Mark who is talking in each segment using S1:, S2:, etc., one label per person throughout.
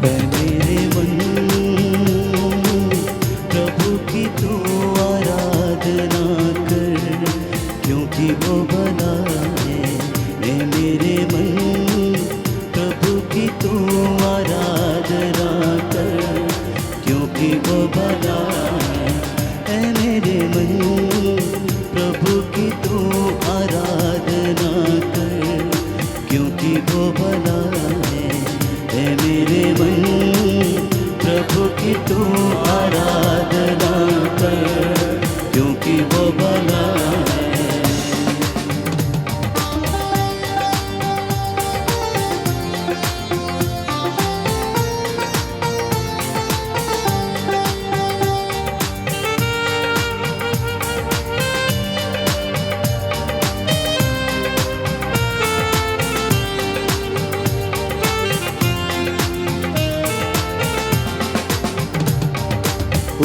S1: ऐ मेरे मन प्रभु की तू आराधना कर, क्योंकि वो भला है। ऐ मेरे मन प्रभु की तू आराधना कर, क्योंकि वो भला है। ऐ मेरे मन प्रभु की तू आराधना कर, क्योंकि वो भला है। ऐ मेरे मन प्रभु की तू आराधना कर, क्योंकि वो भला है।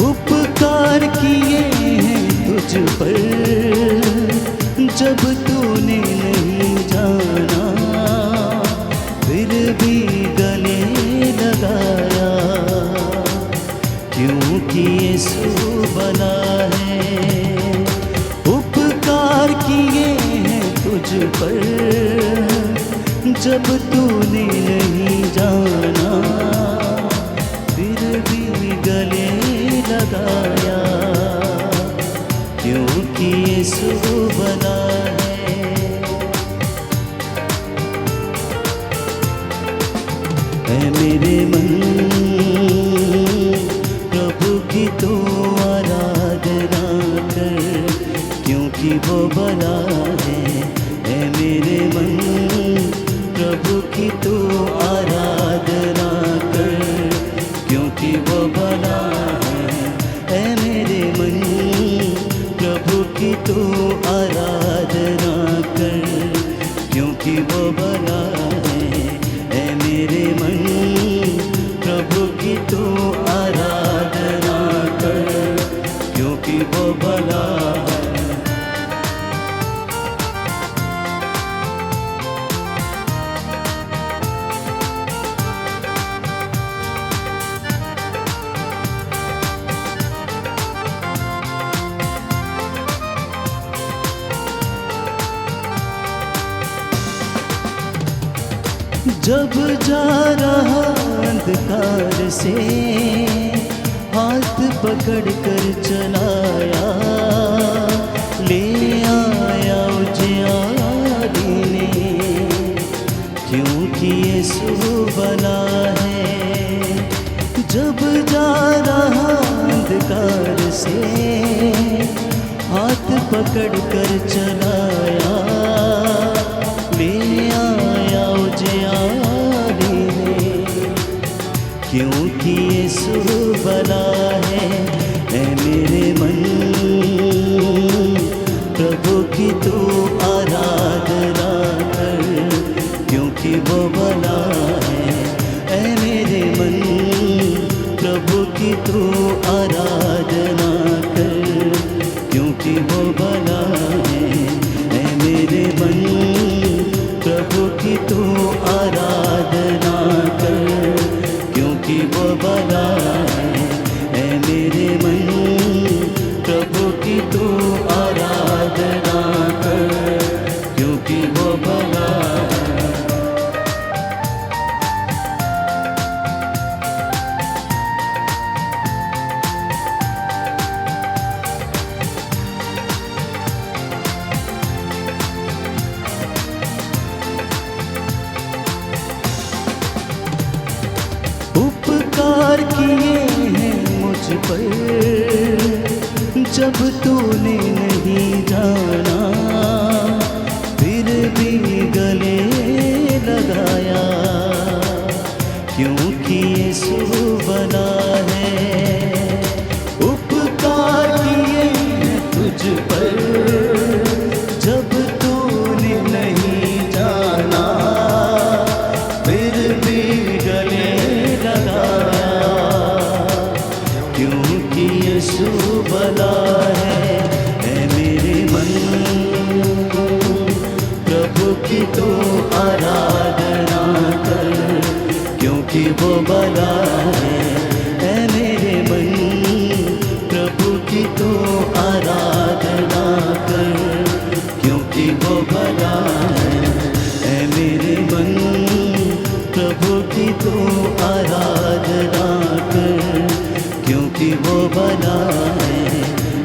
S1: उपकार किए हैं तुझ पर जब तूने नहीं जाना, फिर भी गले लगाया, क्योंकि यीशु भला है। उपकार किए हैं तुझ पर जब तूने नहीं जाना, फिर भी गले लगाया, क्योंकि यीशु भला है। ऐ मेरे मन प्रभु की तू आराधना कर, क्योंकि वो भला है। ऐ मेरे मन प्रभु की तू आराधना कर, क्योंकि वो भला है। ऐ मेरे मन प्रभु की तू आराधना कर, क्योंकि वो भला है। ऐ मेरे मन प्रभु की तू आराधना कर, क्योंकि वो भला है। जब जा रहा अंधकार से हाथ पकड़ कर चलाया, ले आया उजियारी ने, क्योंकि यीशु भला है। जब जा रहा अंधकार से हाथ पकड़ कर चलाया, ले आया उजियारी ने, क्योंकि यीशु भला है। ऐ मेरे मन प्रभु की तू आराधना कर, क्योंकि वो भला है। ऐ मेरे मन प्रभु की तू आराधना कर, क्योंकि वो भला है। ऐ मेरे मन प्रभु की तू आराधना कर, क्योंकि वो भला है। ऐ मेरे मन प्रभु की तू आराधना कर, क्योंकि वो भला है। उपकार किए हैं मुझ पर जब तूने नहीं जाना, फिर भी गले लगाया, क्योंकि यीशु भला है। उपकार किए हैं तुझ पर जब तूने नहीं जाना, फिर भी गले लगाया, क्योंकि यीशु भला है। ऐ मेरे मन प्रभु की तू आराधना कर, क्योंकि क्योंकि वो भला है। ऐ मेरे मन प्रभु की तू आराधना कर, क्योंकि वो भला है। ऐ मेरे मन प्रभु की तू आराधना कर, क्योंकि वो भला है।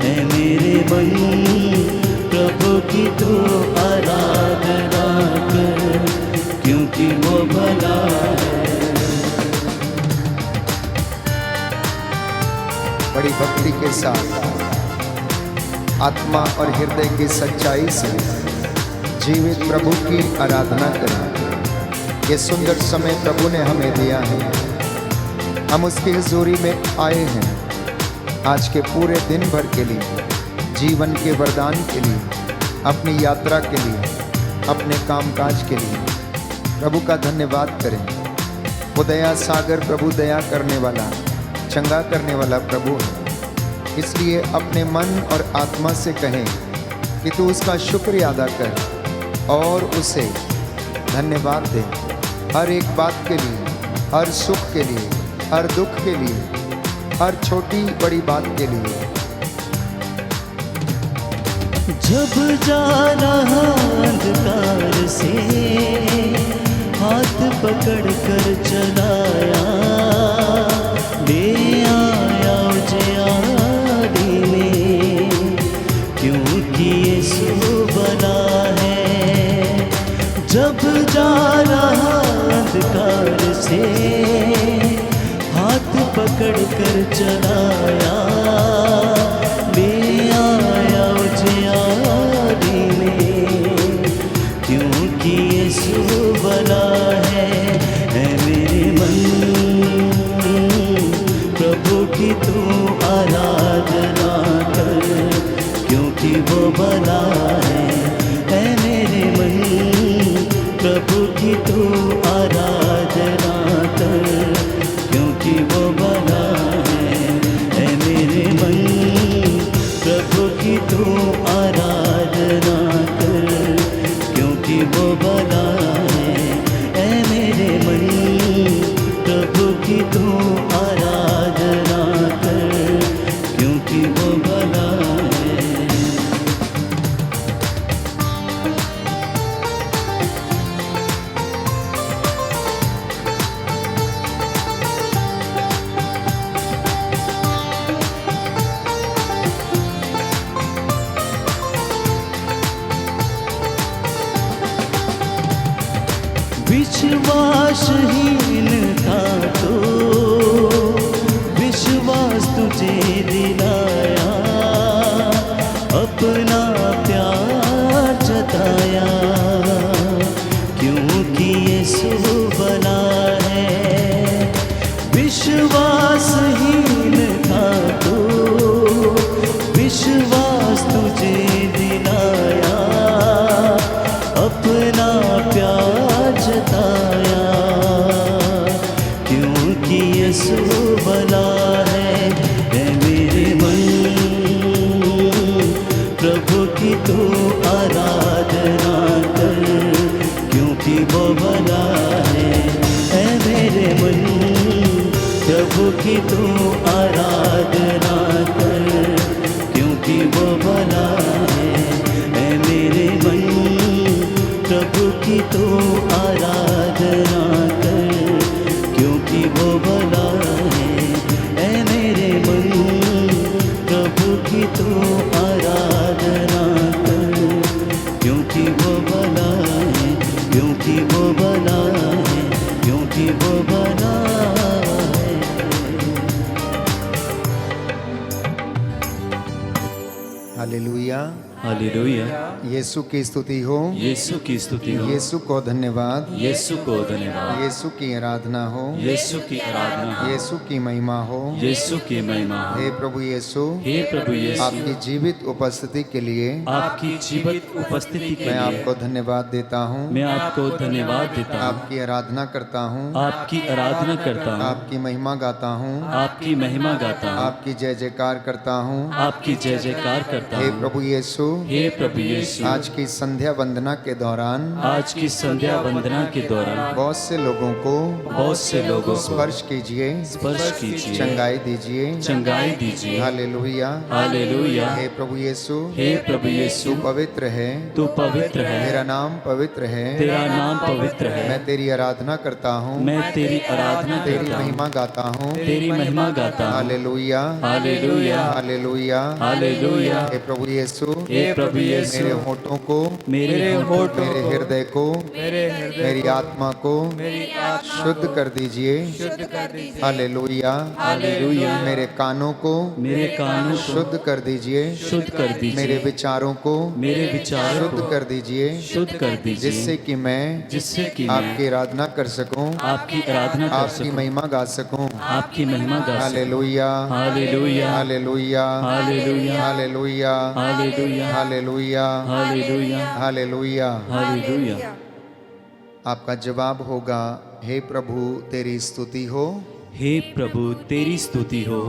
S1: ऐ मेरे मन प्रभु की तू आराधना कर, क्योंकि वो भला है।
S2: बड़ी भक्ति के साथ आत्मा और हृदय की सच्चाई से जीवित प्रभु की आराधना करें। ये सुंदर समय प्रभु ने हमें दिया है, हम उसकी हुजूरी में आए हैं आज के पूरे दिन भर के लिए, जीवन के वरदान के लिए, अपनी यात्रा के लिए, अपने कामकाज के लिए। प्रभु का धन्यवाद करें। वो दया सागर प्रभु दया करने वाला, चंगा करने वाला प्रभु है। इसलिए अपने मन और आत्मा से कहें कि तू उसका शुक्रिया अदा कर और उसे धन्यवाद दे, हर एक बात के लिए, हर सुख के लिए, हर दुख के लिए, हर छोटी बड़ी बात के लिए।
S1: जब जाना अंधकार से हाथ पकड़ कर चलाया, ले आया उजियारी में, क्योंकि यीशु बना है। जब जाना अंधकार से हाथ पकड़ कर चलाया, ले आया उजियारी में, क्योंकि यीशु बना है। ऐ मेरे मन प्रभु की तू आराधना कर, क्योंकि वो भला है। ऐ मेरे मन प्रभु की तू आराधना कर, क्योंकि वो भला है। ऐ मेरे मन प्रभु की तू आराधना कर, क्योंकि वो भला है। ऐ मेरे मन प्रभु की तू आराधना कर, क्योंकि वो भला है। विश्वासहीन था तो विश्वास तुझे दिलाया, अपना प्यार जताया, क्योंकि यीशु बना है। विश्वासहीन था तो विश्वास तुझे दिलाया, अपना प्यार जताया, क्योंकि यीशु बना है। ऐ मेरे मन प्रभु की तू आराधना कर, क्योंकि वो भला है। ऐ मेरे मन प्रभु की तू आराधना कर, क्योंकि वो भला है। ऐ मेरे मन प्रभु की तू आराधना कर, क्योंकि वो भला है। ऐ मेरे मन प्रभु की तू आराधना कर, क्योंकि वो भला है, क्योंकि वो भला है, क्योंकि वो भला है।
S2: हालेलुया,
S1: हालेलुया।
S2: यीशु की स्तुति हो,
S1: यीशु की स्तुति हो,
S2: यीशु को धन्यवाद,
S1: यीशु को धन्यवाद,
S2: यीशु की आराधना हो,
S1: यीशु की आराधना हो,
S2: यीशु की महिमा हो,
S1: यीशु की महिमा हो।
S2: हे प्रभु यीशु,
S1: हे प्रभु यीशु,
S2: आपकी जीवित उपस्थिति के लिए
S1: आपकी जीवित उपस्थिति के
S2: मैं
S1: लिए
S2: आपको धन्यवाद देता हूँ,
S1: मैं आपको धन्यवाद देता हूँ,
S2: आपकी आराधना करता हूँ,
S1: आपकी आराधना करता हूँ,
S2: आपकी महिमा गाता हूँ,
S1: आपकी महिमा गाता हूँ,
S2: आपकी जय जयकार करता हूँ।
S1: आपकी जय जयकार करता
S2: हे
S1: हूँ।
S2: प्रभु यीशु,
S1: हे प्रभु यीशु,
S2: आज की संध्या वंदना के दौरान
S1: आज की संध्या वंदना के दौरान
S2: बहुत से लोगों को स्पर्श कीजिए,
S1: स्पर्श कीजिए,
S2: चंगाई दीजिए,
S1: चंगाई दीजिए।
S2: Hallelujah,
S1: hallelujah.
S2: हे प्रभु यीशु,
S1: हे प्रभु यीशु,
S2: तू पवित्र है,
S1: तू पवित्र है,
S2: तेरा नाम पवित्र है,
S1: तेरा नाम पवित्र है।
S2: मैं तेरी आराधना करता हूँ,
S1: मैं तेरी आराधना
S2: तेरी
S1: करता हूँ,
S2: महिमा गाता हूँ।
S1: तेरी महिमा गाता हूँ।
S2: Hallelujah,
S1: hallelujah,
S2: hallelujah,
S1: hallelujah.
S2: हे प्रभु यीशु,
S1: हे प्रभु यीशु,
S2: मेरे होठों को,
S1: मेरे होठों
S2: मेरे
S1: को,
S2: हृदय को, मेरी आत्मा को शुद्ध कर दीजिए। Hallelujah,
S1: hallelujah.
S2: मेरे कानों को
S1: मेरे कानों को
S2: शुद्ध कर दीजिए,
S1: शुद्ध कर दीजिए,
S2: मेरे विचारों को
S1: मेरे विचारों
S2: शुद्ध
S1: को
S2: कर दीजिए,
S1: शुद्ध कर दीजिए,
S2: जिससे कि मैं
S1: मैं
S2: आपकी आराधना कर सकूं,
S1: आपकी आराधना कर
S2: आपकी
S1: सकूं,
S2: महिमा गा सकूं।
S1: आपकी महिमा गा सकूं।
S2: Hallelujah,
S1: hallelujah,
S2: hallelujah,
S1: hallelujah,
S2: hallelujah,
S1: hallelujah,
S2: hallelujah,
S1: hallelujah,
S2: hallelujah.
S1: Hallelujah.
S2: आपका जवाब होगा, हे प्रभु तेरी स्तुति हो,
S1: हे प्रभु तेरी स्तुति हो।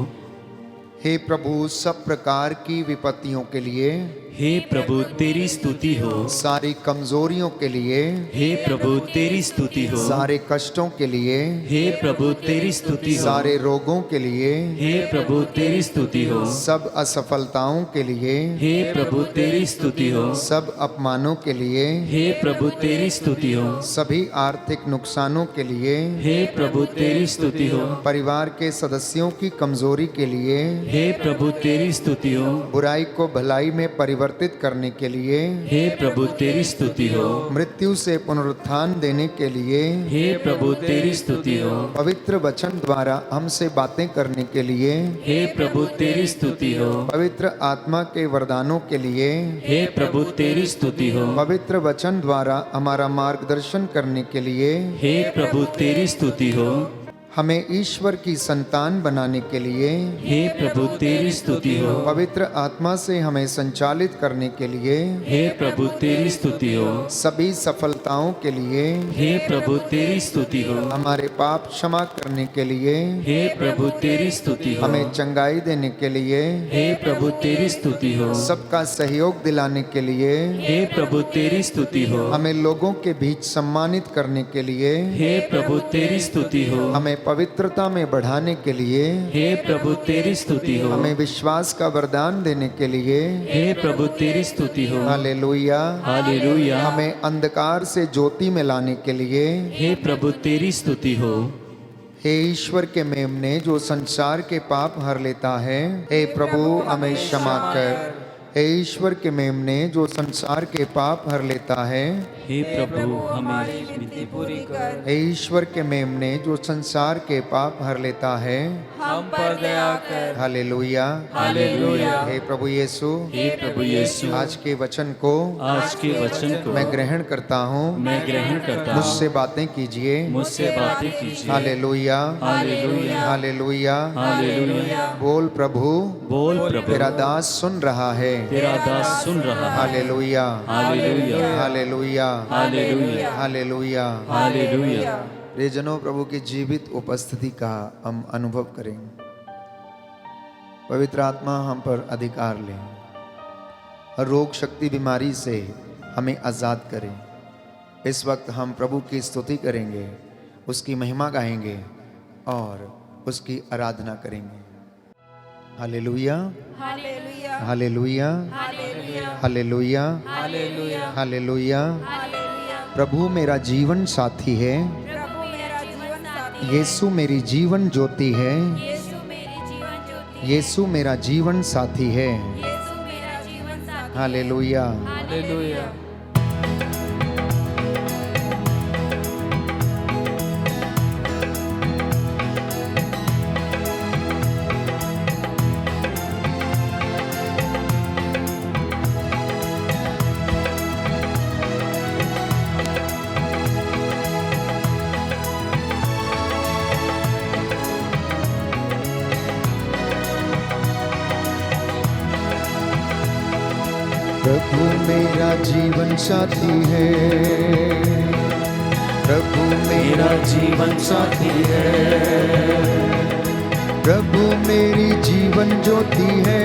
S2: हे प्रभु सब प्रकार की विपत्तियों के लिए,
S1: हे प्रभु तेरी स्तुति हो।
S2: सारी कमजोरियों के लिए,
S1: हे प्रभु तेरी स्तुति हो।
S2: सारे कष्टों के लिए,
S1: हे प्रभु तेरी स्तुति हो।
S2: सारे रोगों के लिए,
S1: हे प्रभु तेरी स्तुति हो।
S2: सब असफलताओं के लिए,
S1: हे प्रभु तेरी स्तुति हो।
S2: सब अपमानों के लिए,
S1: हे प्रभु तेरी स्तुति हो।
S2: सभी आर्थिक नुकसानों के लिए,
S1: हे प्रभु तेरी स्तुति हो।
S2: परिवार के सदस्यों की कमजोरी के लिए,
S1: हे प्रभु तेरी स्तुति हो।
S2: बुराई को भलाई में परिवर्तित करने के लिए,
S1: हे प्रभु तेरी स्तुति हो।
S2: मृत्यु से पुनरुत्थान देने के लिए,
S1: हे प्रभु तेरी स्तुति हो।
S2: पवित्र वचन द्वारा हमसे बातें करने के लिए,
S1: हे प्रभु तेरी स्तुति हो।
S2: पवित्र आत्मा के वरदानों के लिए,
S1: हे प्रभु तेरी स्तुति हो।
S2: पवित्र वचन द्वारा हमारा मार्गदर्शन करने के लिए,
S1: हे प्रभु तेरी स्तुति हो।
S2: हमें ईश्वर की संतान बनाने के लिए,
S1: हे प्रभु तेरी स्तुति हो।
S2: पवित्र आत्मा से हमें संचालित करने के लिए,
S1: हे प्रभु तेरी स्तुति हो।
S2: सभी सफलताओं के लिए,
S1: हे प्रभु तेरी स्तुति हो।
S2: हमारे पाप क्षमा करने के लिए,
S1: हे प्रभु तेरी स्तुति हो।
S2: हमें चंगाई देने के लिए,
S1: हे प्रभु तेरी स्तुति हो।
S2: सबका सहयोग दिलाने के लिए,
S1: हे प्रभु तेरी स्तुति हो।
S2: हमें लोगों के बीच सम्मानित करने के लिए,
S1: हे प्रभु तेरी स्तुति हो।
S2: हमें पवित्रता में बढ़ाने के लिए,
S1: हे प्रभु तेरी स्तुति हो।
S2: हमें विश्वास का वरदान देने के लिए,
S1: हे प्रभु तेरी स्तुति हो।
S2: Hallelujah,
S1: hallelujah.
S2: हमें अंधकार से ज्योति में लाने के लिए,
S1: हे प्रभु तेरी स्तुति हो।
S2: हे ईश्वर के मेमने जो संसार के पाप हर लेता है, हे प्रभु हमें क्षमा कर। हे ईश्वर के मेमने जो संसार के पाप हर लेता है,
S1: हे प्रभु हमें विनती पूरी कर।
S2: हे ईश्वर के मेमने जो संसार के पाप हर लेता है,
S1: हम पर दया कर।
S2: Hallelujah,
S1: hallelujah.
S2: हे प्रभु यीशु,
S1: हे प्रभु यीशु,
S2: आज के वचन को
S1: आज के वचन को
S2: मैं ग्रहण करता हूँ,
S1: मैं ग्रहण करता हूँ।
S2: मुझसे बातें कीजिए।
S1: मुझसे बातें कीजिए।
S2: Hallelujah,
S1: hallelujah,
S2: hallelujah,
S1: hallelujah.
S2: बोल प्रभु,
S1: बोल प्रभु,
S2: तेरा दास सुन रहा है।
S1: तेरा दास सुन रहा है।
S2: Hallelujah,
S1: hallelujah,
S2: hallelujah,
S1: hallelujah,
S2: hallelujah.
S1: Hallelujah.
S2: प्रियजनों, प्रभु की जीवित उपस्थिति का हम अनुभव करेंगे। पवित्र आत्मा हम पर अधिकार ले, हर रोग शक्ति बीमारी से हमें आज़ाद करें। इस वक्त हम प्रभु की स्तुति करेंगे, उसकी महिमा गाएंगे और उसकी आराधना करेंगे। Hallelujah,
S3: hallelujah,
S2: hallelujah,
S3: hallelujah,
S2: hallelujah,
S3: hallelujah,
S2: hallelujah.
S3: Hallelujah.
S2: प्रभु मेरा जीवन साथी है,
S3: प्रभु मेरा जीवन साथी,
S2: यीशु मेरी जीवन ज्योति है,
S3: यीशु मेरी जीवन ज्योति,
S2: यीशु मेरा जीवन साथी है।
S3: यीशु मेरा जीवन साथी।
S2: Hallelujah,
S3: hallelujah.
S2: प्रभु मेरा जीवन साथी है, प्रभु मेरा
S1: जीवन साथी है।
S2: प्रभु मेरी जीवन ज्योति है,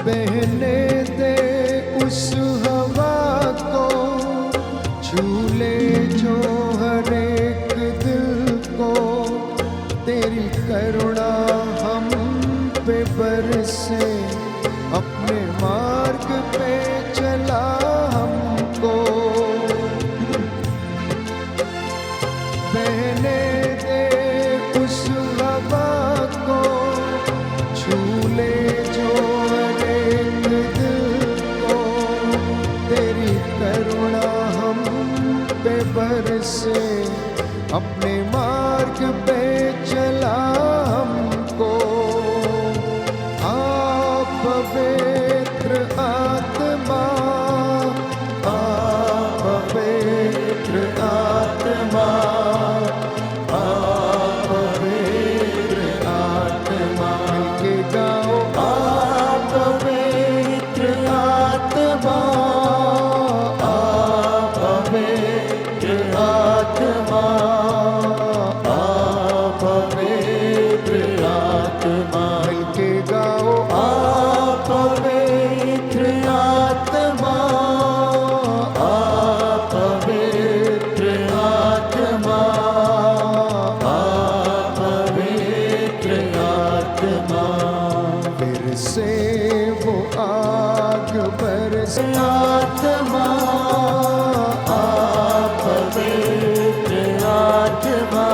S2: बहने दे उस हवा को, झूले जो हर एक दिल को, तेरी करुणा हम पे बरसे, अपने मार्ग पे चला हमको। बहने दे उस हवा को, झूले जो हर एक दिल को, तेरी करुणा हम पे बरसे, अपने मार्ग पे चला हमको। आप पवित्र आत्मा, आप पवित्र आत्मा, आप पवित्र आत्मा, मिलके गाओ आप पवित्र आत्मा, आप पवित्र आत्मा, आप पवित्र आत्मा, मिलके गाओ आप पवित्र आत्मा, आप पवित्र आत्मा, आप पवित्र आत्मा। फिर से वो आग बरसे आत्मा, आप पवित्र आत्मा,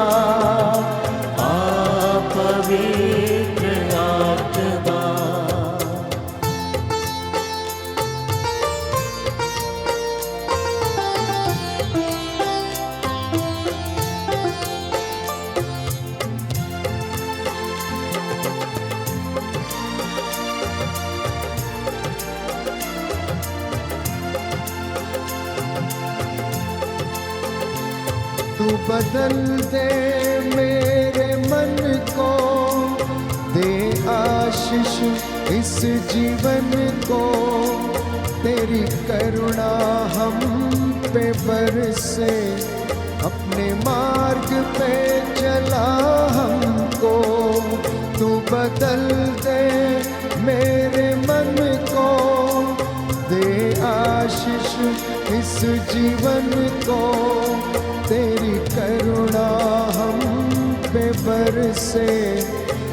S2: आप पवित्र आत्मा। तू बदल दे मेरे मन को, दे आशीष इस जीवन को, तेरी करुणा हम पे बरसे, अपने मार्ग पे चला हमको। तू बदल दे मेरे मन को, दे आशीष इस जीवन को, तेरी करुणा हम पे बरसे,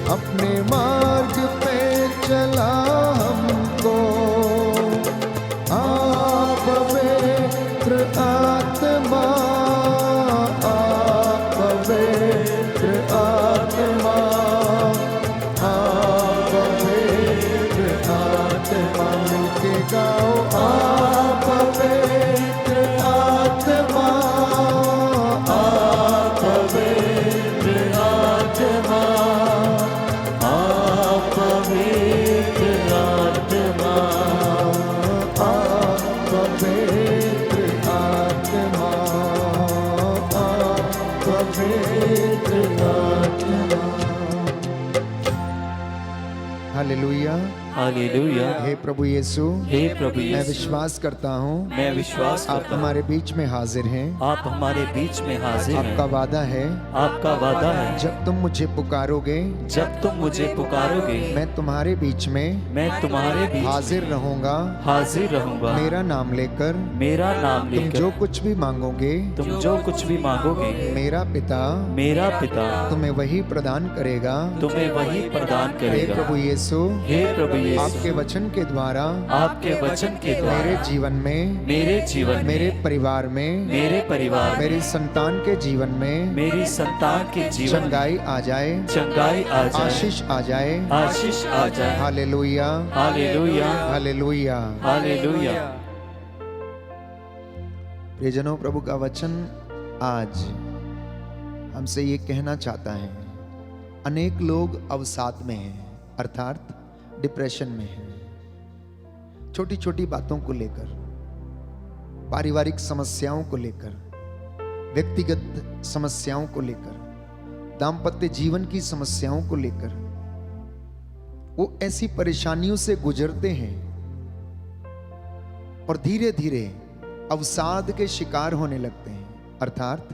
S2: अपने मार्ग पे चला हमको। आप पवित्र आत्मा, आप पवित्र आत्मा, आप पवित्र आत्मा, मिलके गाओ आप पवित्र आत्मा, आप पवित्र आत्मा, आप पवित्र आत्मा, आप पवित्र आत्मा, आप पवित्र आत्मा। Hallelujah,
S4: hallelujah.
S2: हे प्रभु यीशु,
S4: हे प्रभु
S2: मैं
S4: यीशु,
S2: विश्वास करता हूँ
S4: मैं विश्वास
S2: आप
S4: करता हूँ
S2: हमारे बीच में हाजिर हैं।
S4: आप हमारे बीच में हाजिर
S2: आपका
S4: हैं।
S2: वादा है
S4: आपका वादा है
S2: जब तुम मुझे पुकारोगे
S4: जब तुम मुझे पुकारोगे
S2: मैं तुम्हारे बीच में
S4: मैं तुम्हारे बीच
S2: हाजिर रहूंगा।
S4: हाजिर रहूंगा।
S2: मेरा नाम लेकर
S4: मेरा नाम
S2: तुम
S4: लेकर
S2: जो कुछ भी मांगोगे
S4: तुम जो कुछ भी मांगोगे
S2: मेरा पिता
S4: मेरा पिता
S2: तुम्हें वही प्रदान करेगा।
S4: तुम्हें वही प्रदान
S2: हे
S4: करेगा।
S2: प्रभु यीशु,
S4: हे प्रभु यीशु,
S2: आपके वचन के द्वारा
S4: आपके वचन के
S2: मेरे
S4: द्वारा
S2: जीवन में,
S4: मेरे जीवन में,
S2: मेरे परिवार में,
S4: मेरे परिवार में,
S2: मेरी संतान के जीवन में
S4: मेरी संतान के जीवन में
S2: चंगाई आ जाए,
S4: चंगाई आ जाए,
S2: आशीष आ जाए।
S4: आशीष आ जाए।
S2: हालेलुया,
S4: हालेलुया,
S2: हालेलुया।
S4: हालेलुया।
S2: प्रियजनों, प्रभु का वचन आज हमसे ये कहना चाहता है, अनेक लोग अवसाद में हैं, अर्थात डिप्रेशन में हैं। छोटी छोटी बातों को लेकर, पारिवारिक समस्याओं को लेकर, व्यक्तिगत समस्याओं को लेकर, दाम्पत्य जीवन की समस्याओं को लेकर वो ऐसी परेशानियों से गुजरते हैं और धीरे धीरे अवसाद के शिकार होने लगते हैं, अर्थात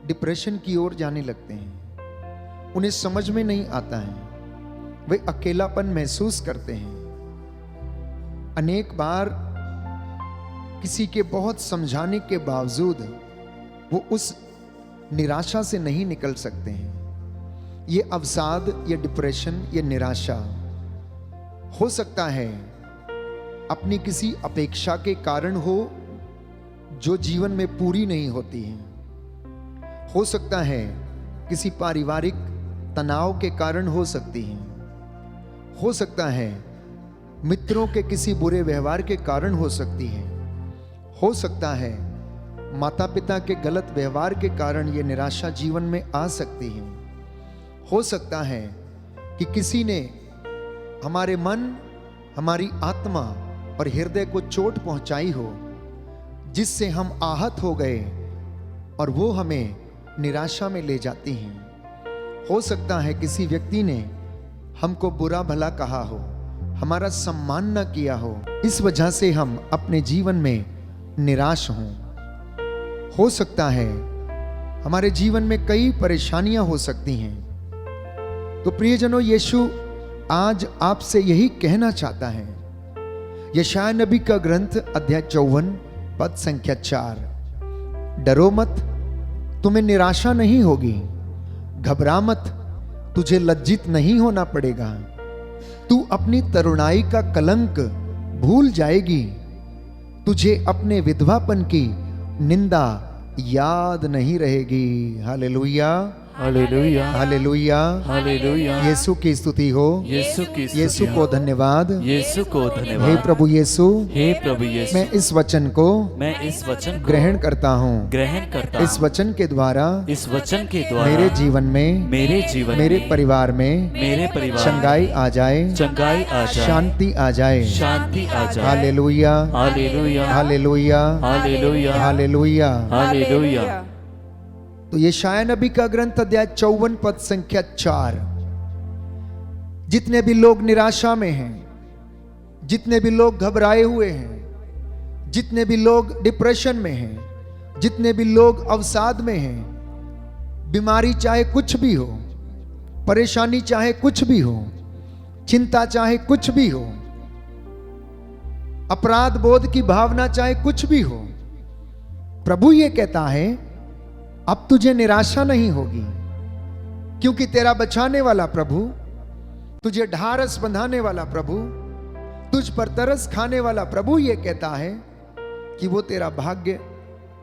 S2: डिप्रेशन की ओर जाने लगते हैं। उन्हें समझ में नहीं आता है, वे अकेलापन महसूस करते हैं। अनेक बार किसी के बहुत समझाने के बावजूद वो उस निराशा से नहीं निकल सकते हैं। ये अवसाद, ये डिप्रेशन, ये निराशा हो सकता है अपनी किसी अपेक्षा के कारण हो जो जीवन में पूरी नहीं होती है। हो सकता है किसी पारिवारिक तनाव के कारण हो सकती है। हो सकता है मित्रों के किसी बुरे व्यवहार के कारण हो सकती है। हो सकता है माता पिता के गलत व्यवहार के कारण ये निराशा जीवन में आ सकती है। हो सकता है कि किसी ने हमारे मन, हमारी आत्मा और हृदय को चोट पहुंचाई हो, जिससे हम आहत हो गए और वो हमें निराशा में ले जाती हैं। हो सकता है किसी व्यक्ति ने हमको बुरा भला कहा हो, हमारा सम्मान न किया हो, इस वजह से हम अपने जीवन में निराश हों। हो सकता है हमारे जीवन में कई परेशानियां हो सकती हैं। तो प्रियजनों, यीशु आज आपसे यही कहना चाहता है। यशायाह नबी का ग्रंथ अध्याय 54 पद संख्या 4, डरो मत, तुम्हें निराशा नहीं होगी, घबरा मत, तुझे लज्जित नहीं होना पड़ेगा, तू अपनी तरुणाई का कलंक भूल जाएगी, तुझे अपने विधवापन की निंदा याद नहीं रहेगी। हालेलुया,
S4: हालेलुया,
S2: हालेलुया,
S4: हालेलुया।
S2: यीशु की स्तुति हो।
S4: यीशु की स्तुति
S2: यीशु
S4: हो।
S2: को धन्यवाद।
S4: यीशु को
S2: हे
S4: धन्यवाद।
S2: प्रभु यीशु,
S4: हे प्रभु यीशु,
S2: मैं इस वचन को
S4: को
S2: ग्रहण करता हूँ।
S4: ग्रहण करता
S2: इस
S4: हूँ।
S2: वचन के द्वारा
S4: इस वचन के द्वारा
S2: मेरे जीवन में, मेरे
S4: में,
S2: परिवार में
S4: मेरे परिवार
S2: चंगाई आ जाए,
S4: चंगाई आ जाए,
S2: शांति आ जाए।
S4: शांति आ जाए।
S2: हालेलुया,
S4: hallelujah,
S2: hallelujah,
S4: hallelujah,
S2: hallelujah.
S4: Hallelujah.
S2: तो यशायाह नबी का ग्रंथ अध्याय 54 पद संख्या 4, जितने भी लोग निराशा में हैं, जितने भी लोग घबराए हुए हैं, जितने भी लोग डिप्रेशन में हैं, जितने भी लोग अवसाद में हैं, बीमारी चाहे कुछ भी हो, परेशानी चाहे कुछ भी हो, चिंता चाहे कुछ भी हो, अपराध बोध की भावना चाहे कुछ भी हो, प्रभु ये कहता है अब तुझे निराशा नहीं होगी, क्योंकि तेरा बचाने वाला प्रभु, तुझे ढारस बंधाने वाला प्रभु, तुझ पर तरस खाने वाला प्रभु ये कहता है कि वो तेरा भाग्य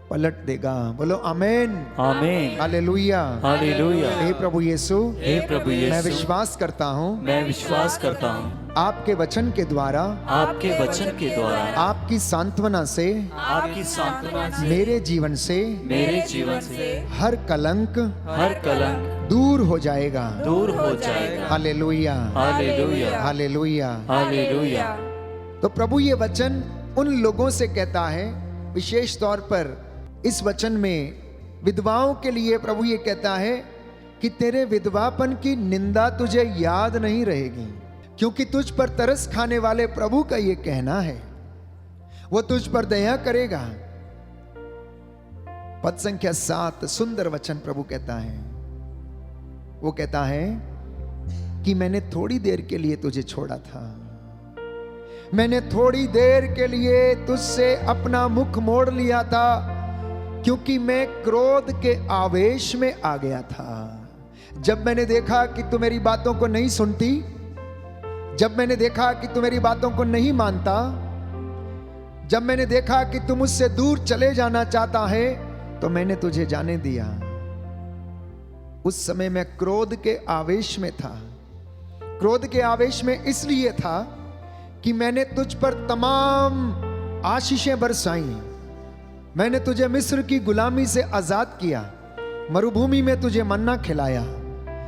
S2: पलट देगा। बोलो आमेन,
S4: आमेन,
S2: हालेलुया,
S4: हालेलुया।
S2: हे प्रभु यीशु,
S4: हे प्रभु
S2: मैं
S4: यीशु,
S2: विश्वास करता हूँ
S4: मैं विश्वास करता हूँ
S2: आपके वचन के द्वारा,
S4: आपके वचन के द्वारा,
S2: आपकी सांत्वना से,
S4: आपकी सांत्वना से,
S2: मेरे जीवन से
S4: मेरे जीवन से
S2: हर कलंक
S4: हर कलंक
S2: दूर हो जाएगा।
S4: दूर हो जाएगा।
S2: Hallelujah,
S4: hallelujah,
S2: hallelujah.
S4: हालेलुया।
S2: तो प्रभु ये वचन उन लोगों से कहता है, विशेष तौर पर इस वचन में विधवाओं के लिए प्रभु ये कहता है कि तेरे विधवापन की निंदा तुझे याद नहीं रहेगी, क्योंकि तुझ पर तरस खाने वाले प्रभु का ये कहना है, वो तुझ पर दया करेगा। पद संख्या 7, सुंदर वचन प्रभु कहता है, वो कहता है कि मैंने थोड़ी देर के लिए तुझे छोड़ा था, मैंने थोड़ी देर के लिए तुझसे अपना मुख मोड़ लिया था, क्योंकि मैं क्रोध के आवेश में आ गया था। जब मैंने देखा कि तू मेरी बातों को नहीं सुनती, जब मैंने देखा कि तू मेरी बातों को नहीं मानता, जब मैंने देखा कि तू मुझसे दूर चले जाना चाहता है, तो मैंने तुझे जाने दिया। उस समय मैं क्रोध के आवेश में था। क्रोध के आवेश में इसलिए था कि मैंने तुझ पर तमाम आशीषें बरसाई, मैंने तुझे मिस्र की गुलामी से आजाद किया, मरुभूमि में तुझे मन्ना खिलाया,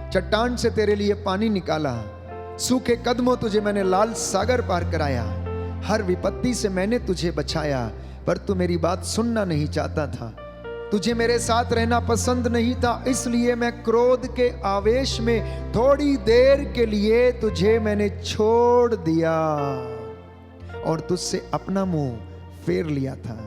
S2: चट्टान से तेरे लिए पानी निकाला, सूखे कदमों तुझे मैंने लाल सागर पार कराया, हर विपत्ति से मैंने तुझे बचाया, पर तू मेरी बात सुनना नहीं चाहता था, तुझे मेरे साथ रहना पसंद नहीं था, इसलिए मैं क्रोध के आवेश में थोड़ी देर के लिए तुझे मैंने छोड़ दिया और तुझसे अपना मुंह फेर लिया था।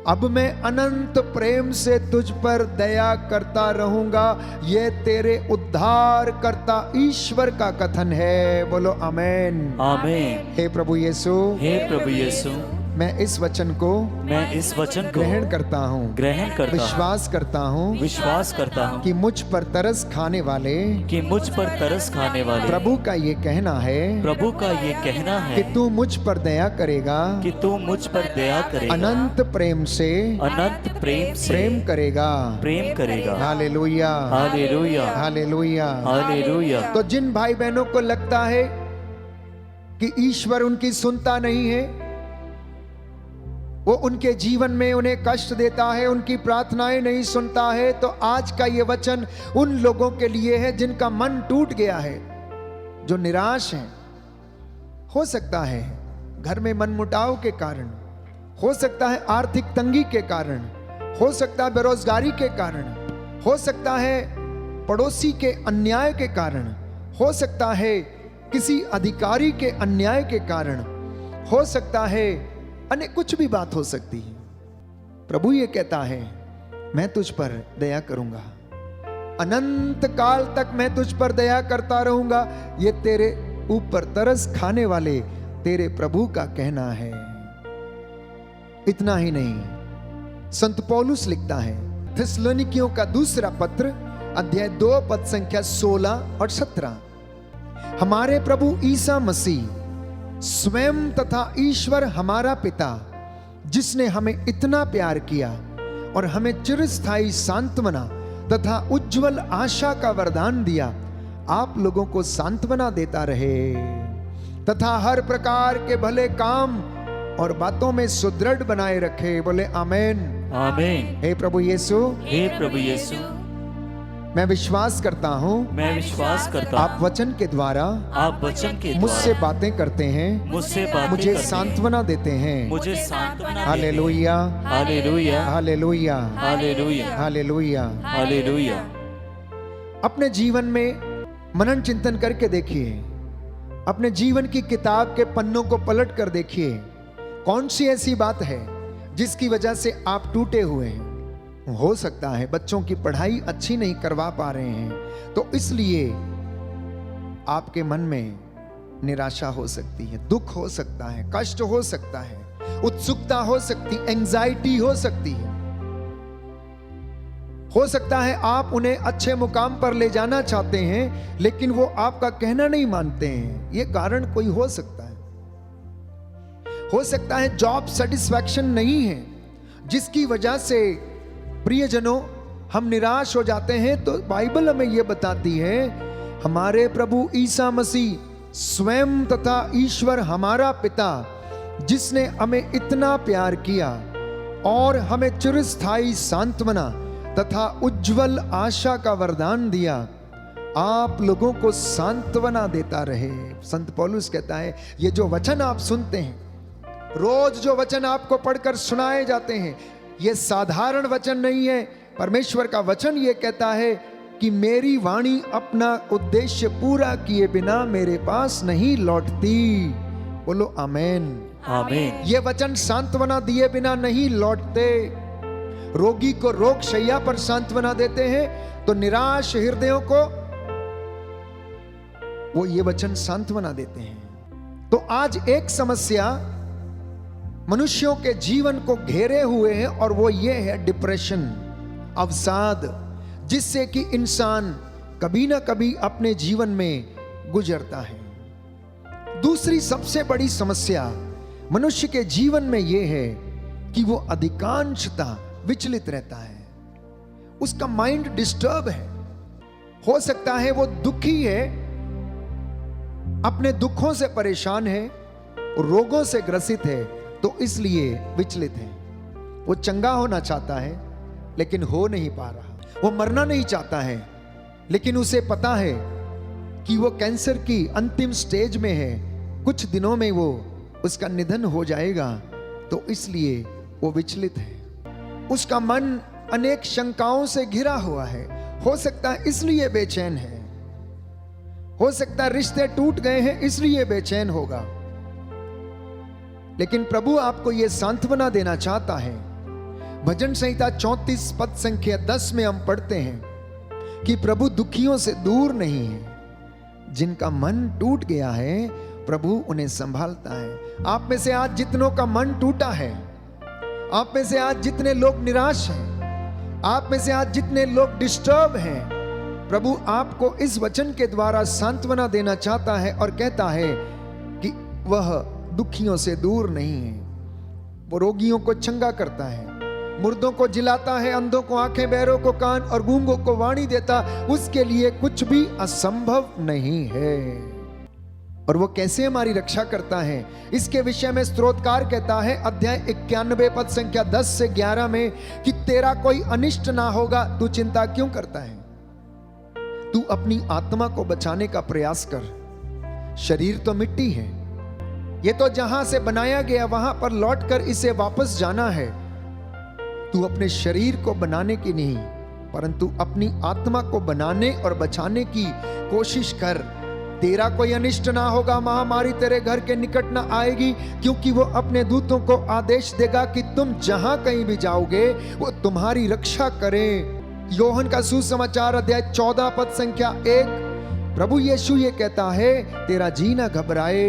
S2: अब मैं अनंत प्रेम से तुझ पर दया करता रहूंगा। ये तेरे उद्धार करता ईश्वर का कथन है। बोलो आमेन।
S4: आमीन।
S2: हे प्रभु यीशु,
S4: हे प्रभु यीशु,
S2: मैं इस वचन को
S4: मैं इस वचन को
S2: ग्रहण करता हूँ,
S4: ग्रहण करता हूँ,
S2: विश्वास करता हूँ
S4: विश्वास करता हूँ
S2: कि मुझ पर तरस खाने वाले
S4: कि मुझ पर तरस खाने वाले
S2: प्रभु का ये कहना है
S4: प्रभु का ये कहना है
S2: कि तू मुझ पर दया करेगा,
S4: कि तू मुझ पर दया करेगा,
S2: अनंत प्रेम से
S4: अनंत प्रेम से
S2: प्रेम करेगा।
S4: प्रेम करेगा।
S2: Hallelujah,
S4: hallelujah,
S2: hallelujah.
S4: हालेलुया।
S2: तो जिन भाई बहनों को लगता है कि ईश्वर उनकी सुनता नहीं है, वो उनके जीवन में उन्हें कष्ट देता है, उनकी प्रार्थनाएं नहीं सुनता है, तो आज का ये वचन उन लोगों के लिए है जिनका मन टूट गया है, जो निराश हैं। हो सकता है घर में मनमुटाव के कारण, हो सकता है आर्थिक तंगी के कारण, हो सकता है बेरोजगारी के कारण, हो सकता है पड़ोसी के अन्याय के कारण, हो सकता है किसी अधिकारी के अन्याय के कारण, हो सकता है अन्य कुछ भी बात हो सकती है। प्रभु ये कहता है मैं तुझ पर दया करूंगा, अनंत काल तक मैं तुझ पर दया करता रहूंगा। ये तेरे ऊपर तरस खाने वाले तेरे प्रभु का कहना है। इतना ही नहीं, संत पौलुस लिखता है थिस्सलुनीकियों का दूसरा पत्र अध्याय 2 पद संख्या 16 और 17, हमारे प्रभु ईसा मसीह स्वयं तथा ईश्वर हमारा पिता, जिसने हमें इतना प्यार किया और हमें चिरस्थायी सांत्वना तथा उज्जवल आशा का वरदान दिया, आप लोगों को सांत्वना देता रहे तथा हर प्रकार के भले काम और बातों में सुदृढ़ बनाए रखे। बोले आमेन।
S4: आमीन।
S2: हे प्रभु यीशु,
S4: हे प्रभु यीशु,
S2: मैं विश्वास करता हूँ
S4: मैं विश्वास करता
S2: आप
S4: हूँ
S2: वचन के द्वारा
S4: आप वचन के
S2: मुझसे
S4: द्वारा
S2: बातें करते हैं,
S4: मुझसे बातें
S2: मुझे
S4: करते हैं,
S2: सांत्वना देते हैं।
S4: मुझे सांत्वना देते हैं।
S2: Hallelujah,
S4: hallelujah,
S2: hallelujah,
S4: hallelujah,
S2: hallelujah.
S4: Hallelujah.
S2: अपने जीवन में मनन चिंतन करके देखिए, अपने जीवन की किताब के पन्नों को पलट कर देखिए, कौन सी ऐसी बात है जिसकी वजह से आप टूटे हुए हैं। हो सकता है बच्चों की पढ़ाई अच्छी नहीं करवा पा रहे हैं, तो इसलिए आपके मन में निराशा हो सकती है, दुख हो सकता है, कष्ट हो सकता है, उत्सुकता हो सकती, एंजाइटी हो सकती है। हो सकता है आप उन्हें अच्छे मुकाम पर ले जाना चाहते हैं, लेकिन वो आपका कहना नहीं मानते हैं। ये कारण कोई हो सकता है। हो सकता है जॉब सेटिस्फैक्शन नहीं है, जिसकी वजह से प्रियजनों हम निराश हो जाते हैं। तो बाइबल हमें यह बताती है हमारे प्रभु ईसा मसीह स्वयं तथा ईश्वर हमारा पिता, जिसने हमें इतना प्यार किया और हमें चिरस्थायी सांत्वना तथा उज्जवल आशा का वरदान दिया, आप लोगों को सांत्वना देता रहे। संत पौलुस कहता है ये जो वचन आप सुनते हैं, रोज जो वचन आपको पढ़कर सुनाए जाते हैं, ये साधारण वचन नहीं है। परमेश्वर का वचन ये कहता है कि मेरी वाणी अपना उद्देश्य पूरा किए बिना मेरे पास नहीं लौटती। बोलो आमेन।
S4: आमीन।
S2: ये वचन सांत्वना दिए बिना नहीं लौटते। रोगी को रोग शैया पर सांत्वना देते हैं, तो निराश हृदयों को वो ये वचन सांत्वना देते हैं। तो आज एक समस्या मनुष्यों के जीवन को घेरे हुए है, और वो ये है डिप्रेशन, अवसाद, जिससे कि इंसान कभी ना कभी अपने जीवन में गुजरता है। दूसरी सबसे बड़ी समस्या मनुष्य के जीवन में यह है कि वो अधिकांशता विचलित रहता है, उसका माइंड डिस्टर्ब है। हो सकता है वो दुखी है, अपने दुखों से परेशान है, रोगों से ग्रसित है, तो इसलिए विचलित है। वो चंगा होना चाहता है लेकिन हो नहीं पा रहा। वो मरना नहीं चाहता है, लेकिन उसे पता है कि वो कैंसर की अंतिम स्टेज में है, कुछ दिनों में वो उसका निधन हो जाएगा, तो इसलिए वो विचलित है। उसका मन अनेक शंकाओं से घिरा हुआ है। हो सकता है इसलिए बेचैन है, हो सकता है रिश्ते टूट गए हैं इसलिए बेचैन होगा। लेकिन प्रभु आपको यह सांत्वना देना चाहता है भजन संहिता 34 पद संख्या 10 में हम पढ़ते हैं कि प्रभु दुखियों से दूर नहीं है, जिनका मन टूट गया है प्रभु उन्हें संभालता है। आप में से आज जितनों का मन टूटा है, आप में से आज जितने लोग निराश हैं, आप में से आज जितने लोग डिस्टर्ब हैं, प्रभु आपको इस वचन के द्वारा सांत्वना देना चाहता है और कहता है कि वह दुखियों से दूर नहीं है। वो रोगियों को चंगा करता है, मुर्दों को जिलाता है, अंधों को आंखें, बहरों को कान और गूंगों को वाणी देता। उसके लिए कुछ भी असंभव नहीं है। और वो कैसे हमारी रक्षा करता है, इसके विषय में स्तोत्रकार कहता है अध्याय 91 पद संख्या 10 से 11 में कि तेरा कोई अनिष्ट ना होगा, तू चिंता क्यों करता है? तू अपनी आत्मा को बचाने का प्रयास कर। शरीर तो मिट्टी है, ये तो जहां से बनाया गया वहां पर लौटकर इसे वापस जाना है। तू अपने शरीर को बनाने की नहीं, परंतु अपनी आत्मा को बनाने और बचाने की कोशिश कर। तेरा कोई अनिष्ट ना होगा, महामारी तेरे घर के निकट ना आएगी, क्योंकि वो अपने दूतों को आदेश देगा कि तुम जहां कहीं भी जाओगे वो तुम्हारी रक्षा करें। योहन का सुसमाचार अध्याय 14 पद संख्या 1, प्रभु यीशु ये कहता है तेरा जी ना घबराए,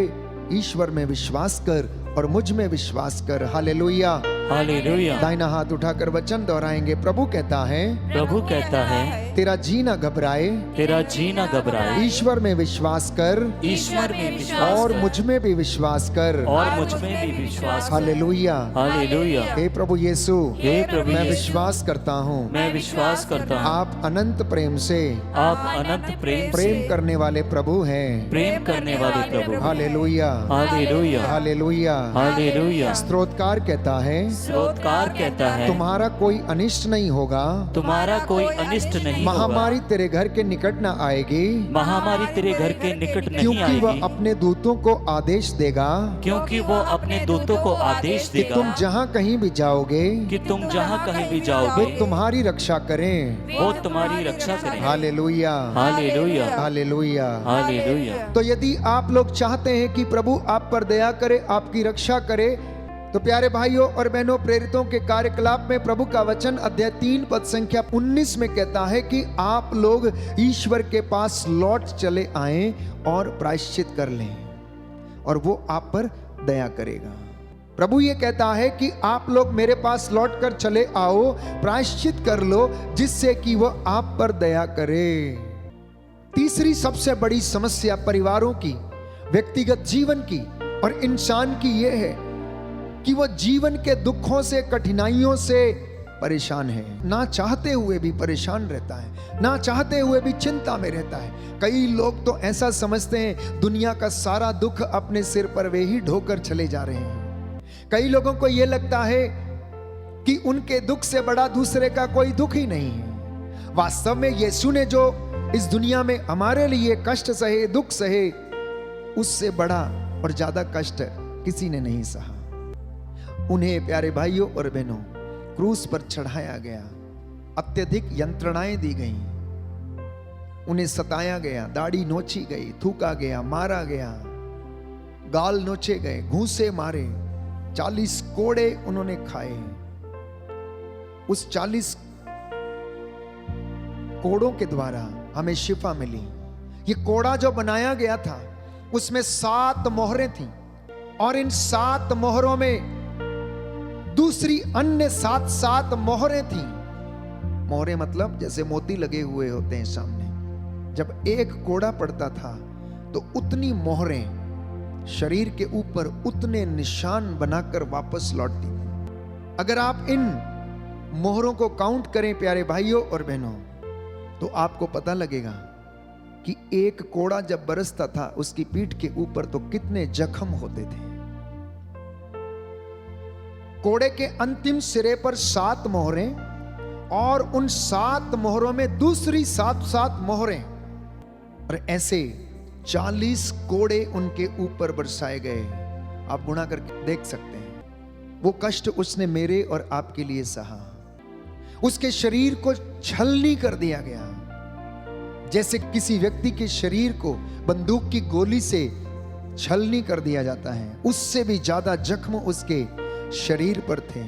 S2: ईश्वर में विश्वास कर और मुझ में विश्वास कर। Hallelujah,
S4: hallelujah.
S2: दाहिना हाथ उठाकर वचन दोहराएंगे। प्रभु कहता है,
S4: प्रभु कहता है
S2: तेरा जी ना घबराए,
S4: तेरा जी ना घबराए,
S2: ईश्वर में विश्वास कर
S4: ईश्वर में विश्वास
S2: और
S4: कर,
S2: मुझ में भी विश्वास कर।
S4: और मुझ में भी विश्वास कर।
S2: Hallelujah,
S4: hallelujah.
S2: हे प्रभु यीशु,
S4: हे प्रभु
S2: मैं
S4: यीशु,
S2: विश्वास करता हूँ
S4: मैं विश्वास करता हूँ
S2: आप अनंत प्रेम से
S4: आप अनंत प्रेम
S2: प्रेम करने वाले प्रभु हैं।
S4: प्रेम करने वाले प्रभु।
S2: हालेलुया,
S4: हालेलुया,
S2: हालेलुया।
S4: हालेलुया।
S2: स्तोत्रकार कहता है
S4: स्तोत्रकार कहता है
S2: तुम्हारा कोई अनिष्ट नहीं होगा,
S4: तुम्हारा कोई अनिष्ट नहीं होगा,
S2: महामारी तेरे घर के निकट ना आएगी,
S4: महामारी तेरे घर के निकट नहीं
S2: क्योंकि वह
S4: आएगी,
S2: अपने दूतों को आदेश देगा
S4: क्योंकि वो अपने दूतों को आदेश
S2: कि तुम
S4: देगा
S2: जहाँ कहीं भी जाओगे
S4: कि तुम जहाँ कहीं भी
S2: वे
S4: जाओगे
S2: तुम्हारी रक्षा करें।
S4: वो तुम्हारी रक्षा करें।
S2: Hallelujah,
S4: hallelujah,
S2: hallelujah.
S4: हालेलुया।
S2: तो यदि आप लोग चाहते हैं कि प्रभु आप पर दया करे, आपकी रक्षा करे, तो प्यारे भाइयों और बहनों, प्रेरितों के कार्यकलाप में प्रभु का वचन अध्याय 3 पद संख्या 19 में कहता है कि आप लोग ईश्वर के पास लौट चले आएं और प्रायश्चित कर लें और वो आप पर दया करेगा। प्रभु ये कहता है कि आप लोग मेरे पास लौट कर चले आओ, प्रायश्चित कर लो, जिससे कि वो आप पर दया करे। तीसरी सबसे बड़ी समस्या परिवारों की, व्यक्तिगत जीवन की और इंसान की यह है कि वो जीवन के दुखों से, कठिनाइयों से परेशान है। ना चाहते हुए भी परेशान रहता है, ना चाहते हुए भी चिंता में रहता है। कई लोग तो ऐसा समझते हैं दुनिया का सारा दुख अपने सिर पर वे ही ढोकर चले जा रहे हैं। कई लोगों को यह लगता है कि उनके दुख से बड़ा दूसरे का कोई दुख ही नहीं है। वास्तव में यीशु ने जो इस दुनिया में हमारे लिए कष्ट सहे, दुख सहे, उससे बड़ा और ज्यादा कष्ट किसी ने नहीं सहा। उन्हें प्यारे भाइयों और बहनों क्रूस पर चढ़ाया गया, अत्यधिक यंत्रणाएं दी गईं, उन्हें सताया गया, दाढ़ी नोची गई, थूका गया, मारा गया, गाल नोचे गए, घूंसे मारे, 40 कोड़े उन्होंने खाए। उस 40 कोड़ों के द्वारा हमें शिफा मिली। ये कोड़ा जो बनाया गया था उसमें 7 मोहरें थीं और इन 7 मोहरों में दूसरी अन्य 7 मोहरें थीं। मोहरें मतलब जैसे मोती लगे हुए होते हैं सामने। जब एक कोड़ा पड़ता था तो उतनी मोहरें शरीर के ऊपर उतने निशान बनाकर वापस लौटती थी। अगर आप इन मोहरों को काउंट करें प्यारे भाइयों और बहनों, तो आपको पता लगेगा कि एक कोड़ा जब बरसता था उसकी पीठ के ऊपर तो कितने जख्म होते थे। कोड़े के अंतिम सिरे पर 7 मोहरें और उन 7 मोहरों में दूसरी 7 मोहरें, और ऐसे 40 कोड़े उनके ऊपर बरसाए गए। आप गुणा करके देख सकते हैं। वो कष्ट उसने मेरे और आपके लिए सहा। उसके शरीर को छलनी कर दिया गया, जैसे किसी व्यक्ति के शरीर को बंदूक की गोली से छलनी कर दिया जाता है, उससे भी ज्यादा जख्म उसके शरीर पर थे।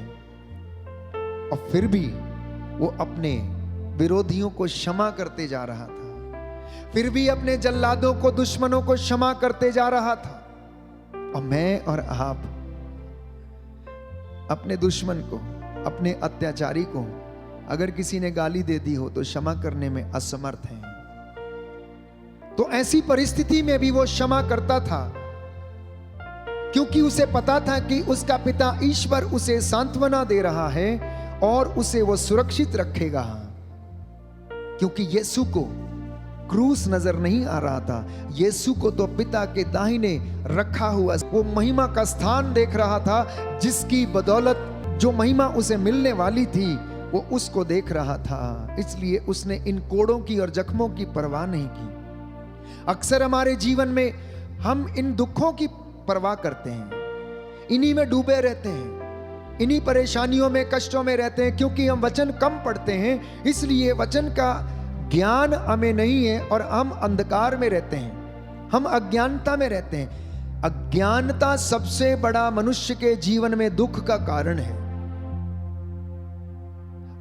S2: और फिर भी वो अपने विरोधियों को क्षमा करते जा रहा था, फिर भी अपने जल्लादों को, दुश्मनों को क्षमा करते जा रहा था। और मैं और आप अपने दुश्मन को, अपने अत्याचारी को अगर किसी ने गाली दे दी हो तो क्षमा करने में असमर्थ हैं। तो ऐसी परिस्थिति में भी वो क्षमा करता था, क्योंकि उसे पता था कि उसका पिता ईश्वर उसे सांत्वना दे रहा है और उसे वो सुरक्षित रखेगा। क्योंकि यीशु को क्रूस नजर नहीं आ रहा था, यीशु को तो पिता के दाहिने रखा हुआ वो महिमा का स्थान देख रहा था, जिसकी बदौलत जो महिमा उसे मिलने वाली थी वो उसको देख रहा था। इसलिए उसने इन कोड़ों की और जख्मों की परवाह नहीं की। अक्सर हमारे जीवन में हम इन दुखों की परवाह करते हैं, इन्हीं में डूबे रहते हैं, इन्हीं परेशानियों में, कष्टों में रहते हैं, क्योंकि हम वचन कम पढ़ते हैं। इसलिए वचन का ज्ञान हमें नहीं है और हम अंधकार में रहते हैं, हम अज्ञानता में रहते हैं। अज्ञानता सबसे बड़ा मनुष्य के जीवन में दुख का कारण है।